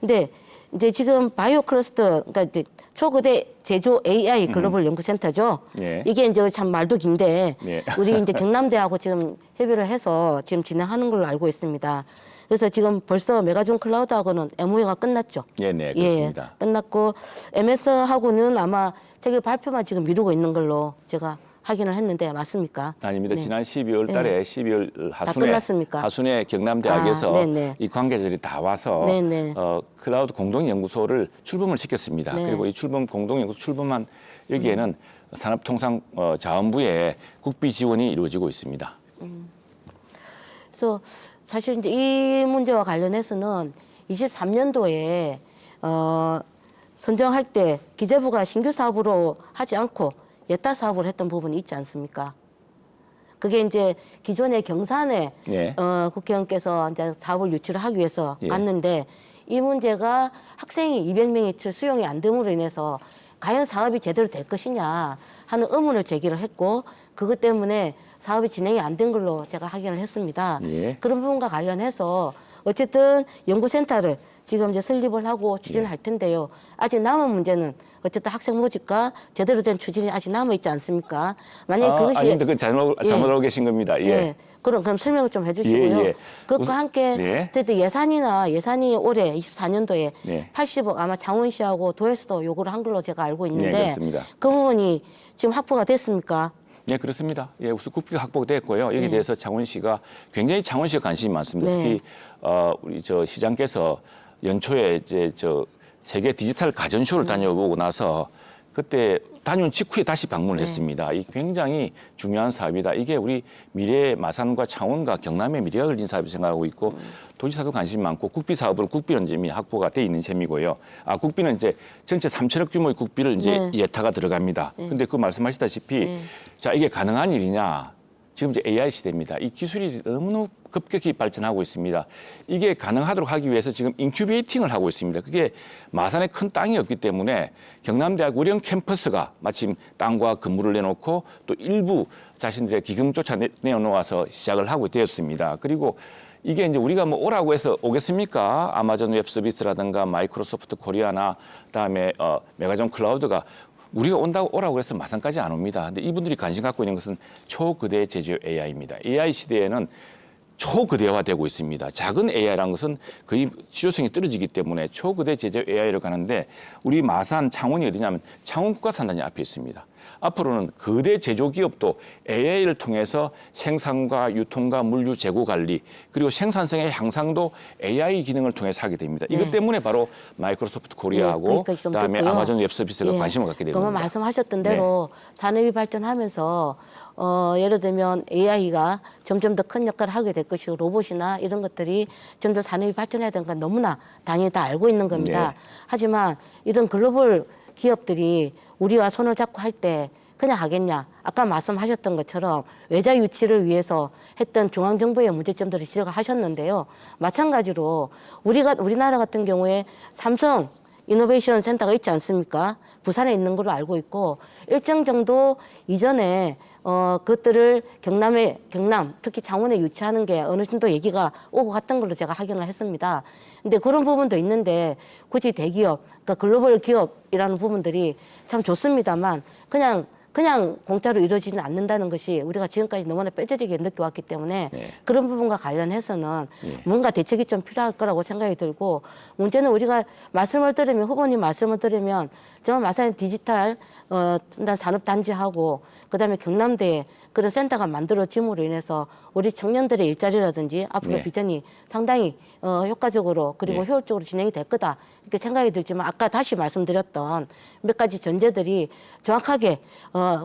근데 이제 지금 바이오 클러스터, 그러니까 이제 초거대 제조 AI 글로벌 연구센터죠. 네. 이게 이제 참 말도 긴데 네. 우리 이제 경남대하고 지금 협의를 해서 지금 진행하는 걸로 알고 있습니다. 그래서 지금 벌써 메가존 클라우드하고는 MOU가 끝났죠. 네, 네, 그렇습니다. 예, 끝났고 MS하고는 아마 체결 발표만 지금 미루고 있는 걸로 제가 확인을 했는데 맞습니까? 아닙니다. 네. 지난 12월 달에 12월 끝났습니까? 하순에 경남대학에서 네네. 이 관계자들이 다 와서 네네. 클라우드 공동연구소를 출범을 시켰습니다. 네. 그리고 이 공동연구소 출범한 여기에는 산업통상자원부의 국비 지원이 이루어지고 있습니다. 그래서 사실 이제 이 문제와 관련해서는 23년도에 선정할 때 기재부가 신규 사업으로 하지 않고 예타 사업을 했던 부분이 있지 않습니까? 그게 이제 기존의 경산에 예. 국회의원께서 이제 사업을 유치를 하기 위해서 예. 갔는데 이 문제가 학생이 200명이 수용이 안 됨으로 인해서 과연 사업이 제대로 될 것이냐 하는 의문을 제기를 했고 그것 때문에 사업이 진행이 안 된 걸로 제가 확인을 했습니다. 예. 그런 부분과 관련해서 어쨌든 연구센터를 지금 이제 설립을 하고 추진을 할 텐데요. 아직 남은 문제는 어쨌든 학생 모집과 제대로 된 추진이 아직 남아 있지 않습니까? 만약에 그것이 아닌데 그 잘못 알고 계신 겁니다. 예. 그럼 설명을 좀 해주시고요. 예. 그것과 함께 네. 저희들 예산이 올해 24년도에 네. 80억 아마 창원시하고 도에서도 요구를 한 걸로 제가 알고 있는데 네, 그렇습니다. 그 부분이 지금 확보가 됐습니까? 네, 그렇습니다. 예, 우선 국비가 확보됐고요. 여기에 네. 대해서 창원시가 굉장히 창원시가 관심이 많습니다. 네. 특히 우리 저 시장께서 연초에 이제 저 세계 디지털 가전쇼를 다녀보고 나서 그때 다녀온 직후에 다시 방문을 했습니다. 이 굉장히 중요한 사업이다. 이게 우리 미래의 마산과 창원과 경남의 미래가 걸린 사업이 생각하고 있고 도지사도 관심이 많고 국비 사업으로 국비는 이미 확보가 돼 있는 셈이고요. 국비는 이제 전체 3천억 규모의 국비를 이제 예타가 들어갑니다. 근데 그 말씀하셨다시피 자, 이게 가능한 일이냐? 지금 이제 AI 시대입니다. 이 기술이 너무 급격히 발전하고 있습니다. 이게 가능하도록 하기 위해서 지금 인큐베이팅을 하고 있습니다. 그게 마산에 큰 땅이 없기 때문에 경남대학 우령 캠퍼스가 마침 땅과 건물을 내놓고 또 일부 자신들의 기금조차 내어놓아서 시작을 하고 되었습니다. 그리고 이게 이제 우리가 뭐 오라고 해서 오겠습니까? 아마존 웹 서비스라든가 마이크로소프트 코리아나 그다음에 메가존 클라우드가 우리가 오라고 해서 마산까지 안 옵니다. 근데 이분들이 관심 갖고 있는 것은 초거대 제조 AI입니다. AI 시대에는 초거대화되고 있습니다. 작은 AI라는 것은 거의 실효성이 떨어지기 때문에 초거대 제조 AI로 가는데 우리 마산 창원이 어디냐면 창원국가산단이 앞에 있습니다. 앞으로는 거대 제조기업도 AI를 통해서 생산과 유통과 물류 재고 관리 그리고 생산성의 향상도 AI 기능을 통해서 하게 됩니다. 이것 때문에 바로 마이크로소프트 코리아하고 그러니까 좀 그다음에 듣고요. 아마존 웹 서비스가 관심을 갖게 됩니다. 그러면 말씀하셨던 대로 산업이 발전하면서 예를 들면 AI가 점점 더 큰 역할을 하게 될 것이고 로봇이나 이런 것들이 좀 더 산업이 발전해야 되는 건 너무나 당연히 다 알고 있는 겁니다. 하지만 이런 글로벌 기업들이 우리와 손을 잡고 할 때 그냥 하겠냐. 아까 말씀하셨던 것처럼 외자 유치를 위해서 했던 중앙정부의 문제점들을 지적을 하셨는데요. 마찬가지로 우리나라 같은 경우에 삼성 이노베이션 센터가 있지 않습니까? 부산에 있는 걸로 알고 있고 일정 정도 이전에 그것들을 경남, 특히 창원에 유치하는 게 어느 정도 얘기가 오고 갔던 걸로 제가 확인을 했습니다. 근데 그런 부분도 있는데 굳이 대기업, 그러니까 글로벌 기업이라는 부분들이 참 좋습니다만 그냥 공짜로 이루어지지는 않는다는 것이 우리가 지금까지 너무나 뼈저리게 느껴왔기 때문에 그런 부분과 관련해서는 뭔가 대책이 좀 필요할 거라고 생각이 들고 문제는 우리가 후보님 말씀을 들으면 정말 마산의 디지털 산업단지하고 그다음에 경남대에 그런 센터가 만들어짐으로 인해서 우리 청년들의 일자리라든지 앞으로 비전이 상당히 효과적으로 그리고 효율적으로 진행이 될 거다 이렇게 생각이 들지만 아까 다시 말씀드렸던 몇 가지 전제들이 정확하게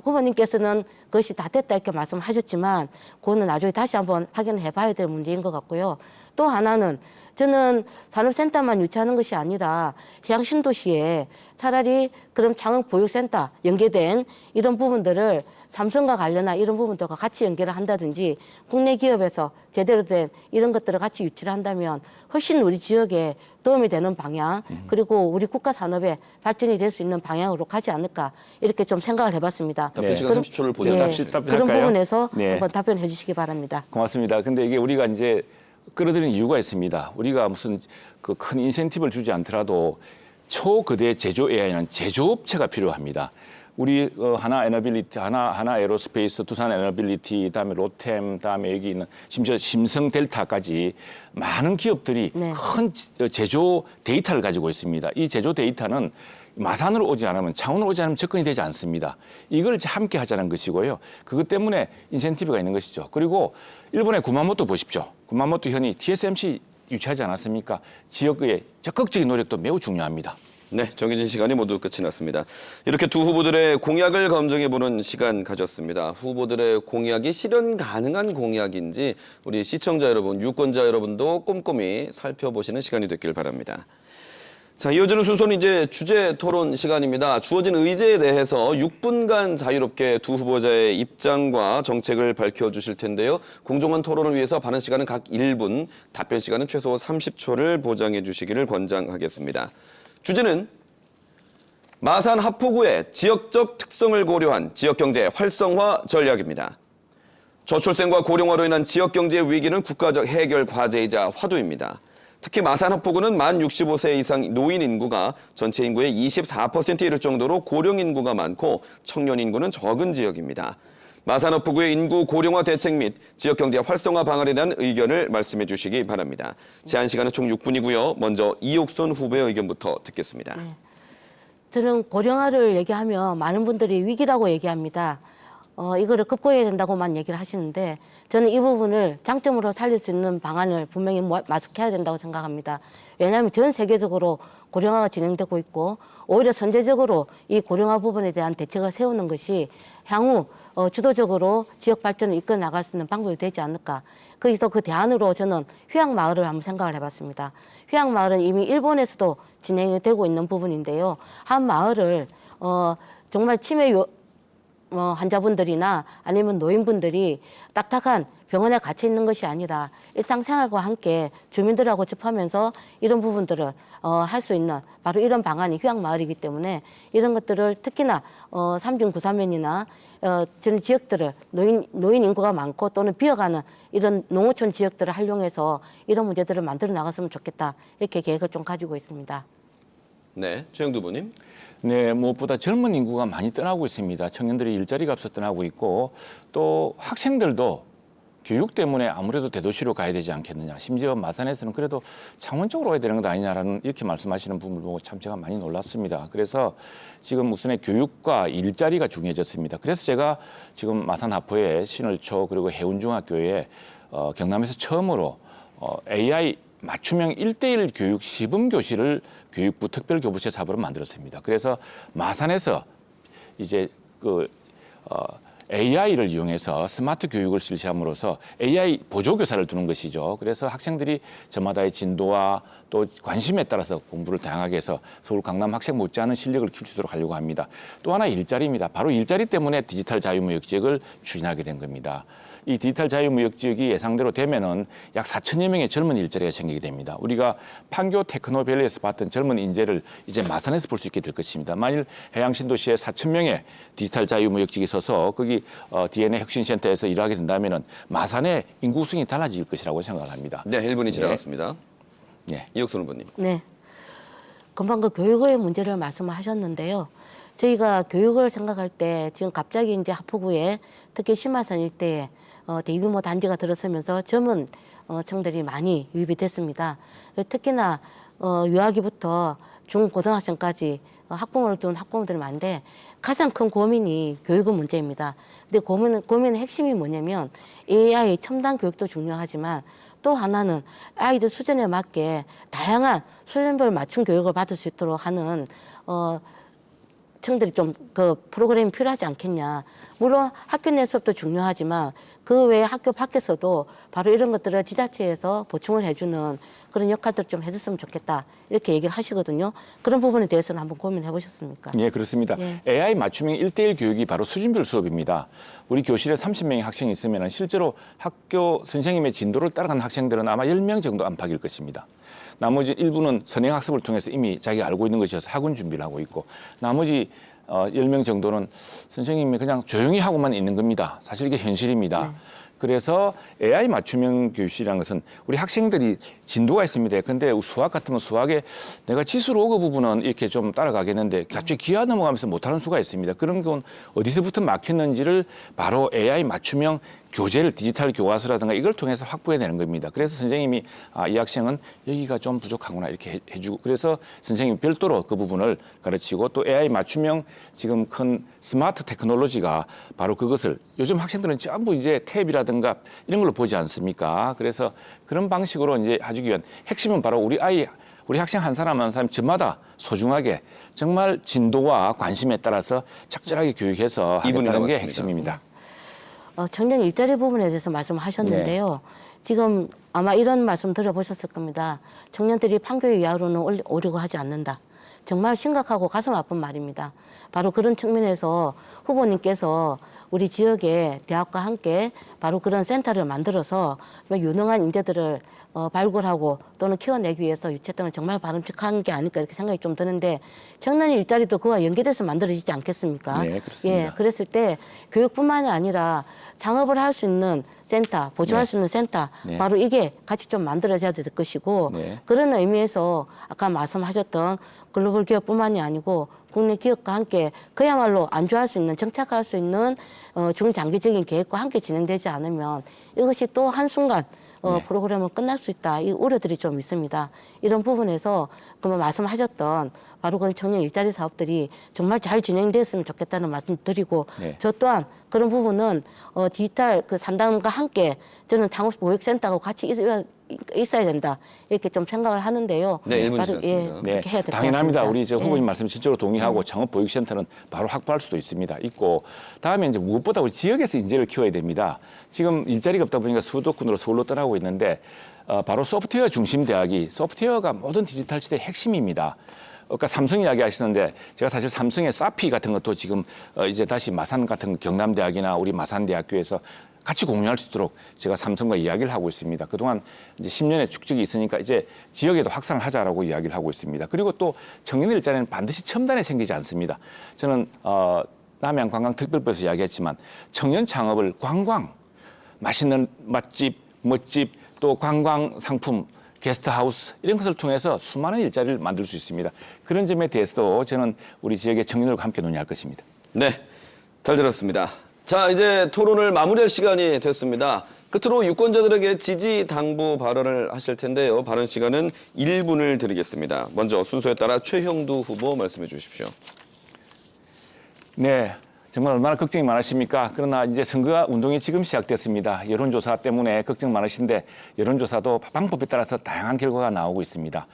후보님께서는 그것이 다 됐다 이렇게 말씀하셨지만 그거는 나중에 다시 한번 확인을 해봐야 될 문제인 것 같고요. 또 하나는 저는 산업센터만 유치하는 것이 아니라 해양신도시에 차라리 그런 창업보육센터 연계된 이런 부분들을 삼성과 관련한 이런 부분들과 같이 연계를 한다든지 국내 기업에서 제대로 된 이런 것들을 같이 유치를 한다면 훨씬 우리 지역에 도움이 되는 방향 그리고 우리 국가 산업의 발전이 될 수 있는 방향으로 가지 않을까 이렇게 좀 생각을 해봤습니다. 답변 시간 30초를 보내요. 그런 부분에서 한번 답변해 주시기 바랍니다. 고맙습니다. 근데 이게 우리가 이제 끌어들이는 이유가 있습니다. 우리가 무슨 그 큰 인센티브를 주지 않더라도 초거대 제조 AI는 제조업체가 필요합니다. 우리 하나 에너빌리티, 하나 에어로스페이스, 두산 에너빌리티, 그다음에 로템, 그다음에 여기 있는 심지어 심성 델타까지 많은 기업들이 큰 제조 데이터를 가지고 있습니다. 이 제조 데이터는 마산으로 오지 않으면 창원으로 오지 않으면 접근이 되지 않습니다. 이걸 함께 하자는 것이고요. 그것 때문에 인센티브가 있는 것이죠. 그리고 일본의 구마모토 보십시오. 구마모토 현이 TSMC 유치하지 않았습니까? 지역의 적극적인 노력도 매우 중요합니다. 네, 정해진 시간이 모두 끝이 났습니다. 이렇게 두 후보들의 공약을 검증해보는 시간 가졌습니다. 후보들의 공약이 실현 가능한 공약인지 우리 시청자 여러분, 유권자 여러분도 꼼꼼히 살펴보시는 시간이 됐길 바랍니다. 자, 이어지는 순서는 이제 주제 토론 시간입니다. 주어진 의제에 대해서 6분간 자유롭게 두 후보자의 입장과 정책을 밝혀주실 텐데요. 공정한 토론을 위해서 발언 시간은 각 1분, 답변 시간은 최소 30초를 보장해 주시기를 권장하겠습니다. 주제는 마산 하포구의 지역적 특성을 고려한 지역경제 활성화 전략입니다. 저출생과 고령화로 인한 지역경제 위기는 국가적 해결 과제이자 화두입니다. 특히 마산합포구는 만 65세 이상 노인 인구가 전체 인구의 24%에 이를 정도로 고령 인구가 많고 청년 인구는 적은 지역입니다. 마산합포구의 인구 고령화 대책 및 지역 경제 활성화 방안에 대한 의견을 말씀해 주시기 바랍니다. 제한 시간은 총 6분이고요. 먼저 이옥순 후보의 의견부터 듣겠습니다. 네. 저는 고령화를 얘기하면 많은 분들이 위기라고 얘기합니다. 이거를 극복해야 된다고만 얘기를 하시는데 저는 이 부분을 장점으로 살릴 수 있는 방안을 분명히 마련해야 된다고 생각합니다. 왜냐하면 전 세계적으로 고령화가 진행되고 있고 오히려 선제적으로 이 고령화 부분에 대한 대책을 세우는 것이 향후 주도적으로 지역 발전을 이끌어 나갈 수 있는 방법이 되지 않을까. 그래서 그 대안으로 저는 휴양마을을 한번 생각을 해봤습니다. 휴양마을은 이미 일본에서도 진행이 되고 있는 부분인데요. 한 마을을 정말 치매 환자분들이나 아니면 노인분들이 딱딱한 병원에 갇혀 있는 것이 아니라 일상생활과 함께 주민들하고 접하면서 이런 부분들을 할 수 있는 바로 이런 방안이 휴양마을이기 때문에 이런 것들을 특히나 삼중 구사면이나 저는 지역들을 노인 인구가 많고 또는 비어가는 이런 농어촌 지역들을 활용해서 이런 문제들을 만들어 나갔으면 좋겠다. 이렇게 계획을 좀 가지고 있습니다. 네, 최영두 후보님. 네, 무엇보다 젊은 인구가 많이 떠나고 있습니다. 청년들이 일자리가 없어 떠나고 있고 또 학생들도 교육 때문에 아무래도 대도시로 가야 되지 않겠느냐. 심지어 마산에서는 그래도 창원 쪽으로 가야 되는 것 아니냐라는 이렇게 말씀하시는 부분을 보고 참 제가 많이 놀랐습니다. 그래서 지금 우선의 교육과 일자리가 중요해졌습니다. 그래서 제가 지금 마산 하포에 신을초 그리고 해운중학교에 경남에서 처음으로 AI 맞춤형 1:1 교육 시범 교실을 교육부 특별교부체 사업으로 만들었습니다. 그래서 마산에서 이제 AI를 이용해서 스마트 교육을 실시함으로써 AI 보조교사를 두는 것이죠. 그래서 학생들이 저마다의 진도와 또 관심에 따라서 공부를 다양하게 해서 서울 강남 학생 못지않은 실력을 키울 수 있도록 하려고 합니다. 또 하나 일자리입니다. 바로 일자리 때문에 디지털 자유무역 지역을 추진하게 된 겁니다. 이 디지털 자유무역 지역이 예상대로 되면은 약 4천여 명의 젊은 일자리가 생기게 됩니다. 우리가 판교 테크노밸리에서 봤던 젊은 인재를 이제 마산에서 볼 수 있게 될 것입니다. 만일 해양신도시에 4천 명의 디지털 자유무역직이 있어서 거기 DNA 혁신센터에서 일하게 된다면은 마산의 인구 구성이 달라질 것이라고 생각을 합니다. 네, 1분이 지나갔습니다. 네. 이옥순 후보님. 네. 금방 그 교육의 문제를 말씀을 하셨는데요. 저희가 교육을 생각할 때 지금 갑자기 이제 하포구에 특히 신마산 일대에 대규모 단지가 들어서면서 젊은 층들이 많이 유입이 됐습니다. 특히나 유아기부터 중고등학생까지 학부모를 둔 학부모들이 많은데 가장 큰 고민이 교육의 문제입니다. 근데 고민의 핵심이 뭐냐면 AI 첨단 교육도 중요하지만 또 하나는 아이들 수준에 맞게 다양한 수준별 맞춤 교육을 받을 수 있도록 하는 층들이 좀 그 프로그램이 필요하지 않겠냐. 물론 학교 내 수업도 중요하지만 그 외에 학교 밖에서도 바로 이런 것들을 지자체에서 보충을 해주는 그런 역할들을 좀 해줬으면 좋겠다. 이렇게 얘기를 하시거든요. 그런 부분에 대해서는 한번 고민해 보셨습니까? 네, 그렇습니다. 예. AI 맞춤형 1:1 교육이 바로 수준별 수업입니다. 우리 교실에 30명의 학생이 있으면 실제로 학교 선생님의 진도를 따라가는 학생들은 아마 10명 정도 안팎일 것입니다. 나머지 일부는 선행학습을 통해서 이미 자기가 알고 있는 것이어서 학원 준비를 하고 있고 나머지 10명 정도는 선생님이 그냥 조용히 하고만 있는 겁니다. 사실 이게 현실입니다. 네. 그래서 AI 맞춤형 교실이라는 것은 우리 학생들이 진도가 있습니다. 근데 수학 같으면 수학에 내가 지수로 그 부분은 이렇게 좀 따라가겠는데 갑자기 기하 넘어가면서 못하는 수가 있습니다. 그런 건 어디서부터 막혔는지를 바로 AI 맞춤형 교재를 디지털 교과서라든가 이걸 통해서 확보해내는 겁니다. 그래서 선생님이 이 학생은 여기가 좀 부족하구나 이렇게 해주고 그래서 선생님이 별도로 그 부분을 가르치고 또 AI 맞춤형 지금 큰 스마트 테크놀로지가 바로 그것을 요즘 학생들은 전부 이제 탭이라든가 이런 걸로 보지 않습니까? 그래서 그런 방식으로 이제 해주기 위한 핵심은 바로 우리 학생 한 사람 한 사람 저마다 소중하게 정말 진도와 관심에 따라서 적절하게 교육해서 하겠다는 게 핵심입니다. 청년 일자리 부분에 대해서 말씀하셨는데요. 네. 지금 아마 이런 말씀 들어보셨을 겁니다. 청년들이 판교 이하로는 오려고 하지 않는다. 정말 심각하고 가슴 아픈 말입니다. 바로 그런 측면에서 후보님께서 우리 지역의 대학과 함께 바로 그런 센터를 만들어서 유능한 인재들을 발굴하고 또는 키워내기 위해서 유채 등을 정말 바람직한 게 아닐까 이렇게 생각이 좀 드는데 청년 일자리도 그와 연계돼서 만들어지지 않겠습니까? 네, 그렇습니다. 예, 그랬을 때 교육뿐만이 아니라 창업을 할 수 있는 센터, 보조할 네. 수 있는 센터, 네. 바로 이게 같이 좀 만들어져야 될 것이고 네. 그런 의미에서 아까 말씀하셨던 글로벌 기업뿐만이 아니고 국내 기업과 함께 그야말로 안주할 수 있는 정착할 수 있는 중장기적인 계획과 함께 진행되지 않으면 이것이 또 한순간 프로그램은 끝날 수 있다. 이 우려들이 좀 있습니다. 이런 부분에서 그러면 말씀하셨던 바로 그런 청년 일자리 사업들이 정말 잘 진행됐으면 좋겠다는 말씀 드리고 네. 저 또한 그런 부분은 디지털 그 산단과 함께 저는 창업보육센터하고 같이 있어야 된다. 이렇게 좀 생각을 하는데요. 네, 1분 바로, 지났습니다. 그렇게 해야 될 것 같습니다. 당연합니다. 우리 저 후보님 예. 말씀 진짜로 동의하고 창업보육센터는 바로 확보할 수도 있습니다. 있고 다음에 이제 무엇보다 우리 지역에서 인재를 키워야 됩니다. 지금 일자리가 없다 보니까 수도권으로 서울로 떠나고 있는데 바로 소프트웨어 중심 대학이 소프트웨어가 모든 디지털 시대의 핵심입니다. 아까 삼성 이야기 하시는데 제가 사실 삼성의 사피 같은 것도 지금 이제 다시 마산 같은 경남대학이나 우리 마산대학교에서 같이 공유할 수 있도록 제가 삼성과 이야기를 하고 있습니다. 그동안 이제 10년의 축적이 있으니까 이제 지역에도 확산을 하자라고 이야기를 하고 있습니다. 그리고 또 청년 일자리는 반드시 첨단에 생기지 않습니다. 저는 남양관광특별법에서 이야기했지만 청년 창업을 관광, 맛있는 맛집, 멋집, 또 관광 상품, 게스트하우스 이런 것을 통해서 수많은 일자리를 만들 수 있습니다. 그런 점에 대해서도 저는 우리 지역의 청년들과 함께 논의할 것입니다. 네, 잘 들었습니다. 자, 이제 토론을 마무리할 시간이 됐습니다. 끝으로 유권자들에게 지지 당부 발언을 하실 텐데요. 발언 시간은 1분을 드리겠습니다. 먼저 순서에 따라 최형두 후보 말씀해 주십시오. 네, 정말 얼마나 걱정이 많으십니까? 그러나 이제 선거 운동이 지금 시작됐습니다. 여론조사 때문에 걱정 많으신데 여론조사도 방법에 따라서 다양한 결과가 나오고 있습니다.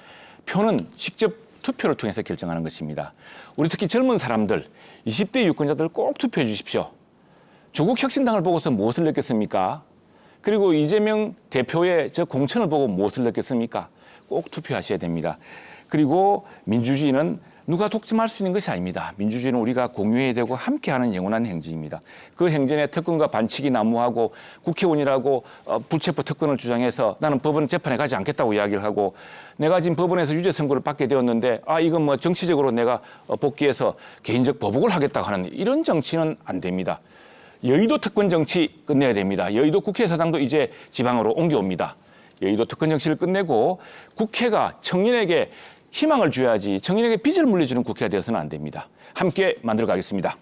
표는 직접 투표를 통해서 결정하는 것입니다. 우리 특히 젊은 사람들, 20대 유권자들 꼭 투표해 주십시오. 조국 혁신당을 보고서 무엇을 느꼈습니까? 그리고 이재명 대표의 저 공천을 보고 무엇을 느꼈습니까? 꼭 투표하셔야 됩니다. 그리고 민주주의는 누가 독점할 수 있는 것이 아닙니다. 민주주의는 우리가 공유해야 되고 함께하는 영원한 행진입니다. 그 행진에 특권과 반칙이 난무하고 국회의원이라고 불체포 특권을 주장해서 나는 법원 재판에 가지 않겠다고 이야기를 하고 내가 지금 법원에서 유죄 선고를 받게 되었는데 이건 뭐 정치적으로 내가 복귀해서 개인적 보복을 하겠다고 하는 이런 정치는 안 됩니다. 여의도 특권 정치 끝내야 됩니다. 여의도 국회의사당도 이제 지방으로 옮겨옵니다. 여의도 특권 정치를 끝내고 국회가 청년에게 희망을 줘야지 청년에게 빚을 물려주는 국회가 되어서는 안 됩니다. 함께 만들어 가겠습니다.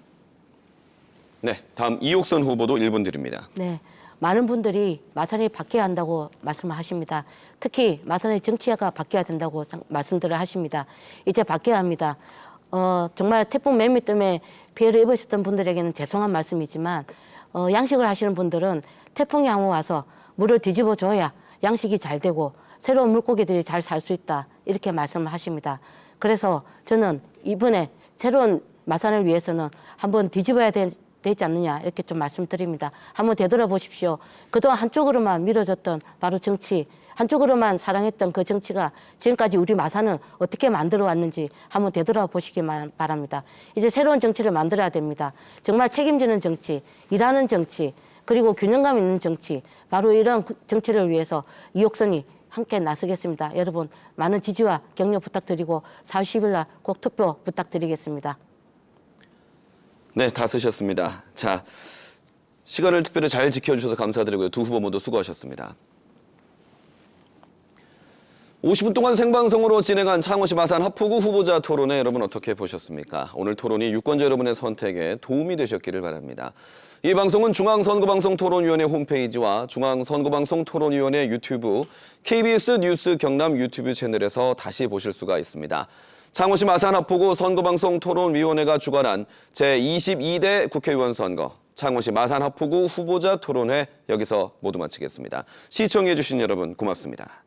네, 다음 이옥선 후보도 1분 드립니다. 네, 많은 분들이 마산이 바뀌어야 한다고 말씀을 하십니다. 특히 마산의 정치가 바뀌어야 된다고 말씀들을 하십니다. 이제 바뀌어야 합니다. 정말 태풍 매미 때문에 피해를 입으셨던 분들에게는 죄송한 말씀이지만 양식을 하시는 분들은 태풍이 한번 와서 물을 뒤집어 줘야 양식이 잘 되고 새로운 물고기들이 잘 살 수 있다 이렇게 말씀을 하십니다. 그래서 저는 이번에 새로운 마산을 위해서는 한번 뒤집어야 되지 않느냐 이렇게 좀 말씀드립니다. 한번 되돌아보십시오. 그동안 한쪽으로만 밀어줬던 바로 정치, 한쪽으로만 사랑했던 그 정치가 지금까지 우리 마산을 어떻게 만들어 왔는지 한번 되돌아보시기만 바랍니다. 이제 새로운 정치를 만들어야 됩니다. 정말 책임지는 정치, 일하는 정치, 그리고 균형감 있는 정치, 바로 이런 정치를 위해서 이옥선이 함께 나서겠습니다. 여러분 많은 지지와 격려 부탁드리고 4월 10일 날 꼭 투표 부탁드리겠습니다. 네, 다 쓰셨습니다. 자, 시간을 특별히 잘 지켜주셔서 감사드리고요. 두 후보 모두 수고하셨습니다. 50분 동안 생방송으로 진행한 창원시 마산 하포구 후보자 토론회 여러분 어떻게 보셨습니까? 오늘 토론이 유권자 여러분의 선택에 도움이 되셨기를 바랍니다. 이 방송은 중앙선거방송토론위원회 홈페이지와 중앙선거방송토론위원회 유튜브, KBS 뉴스 경남 유튜브 채널에서 다시 보실 수가 있습니다. 창원시 마산 하포구 선거방송토론위원회가 주관한 제22대 국회의원 선거, 창원시 마산 하포구 후보자 토론회 여기서 모두 마치겠습니다. 시청해주신 여러분 고맙습니다.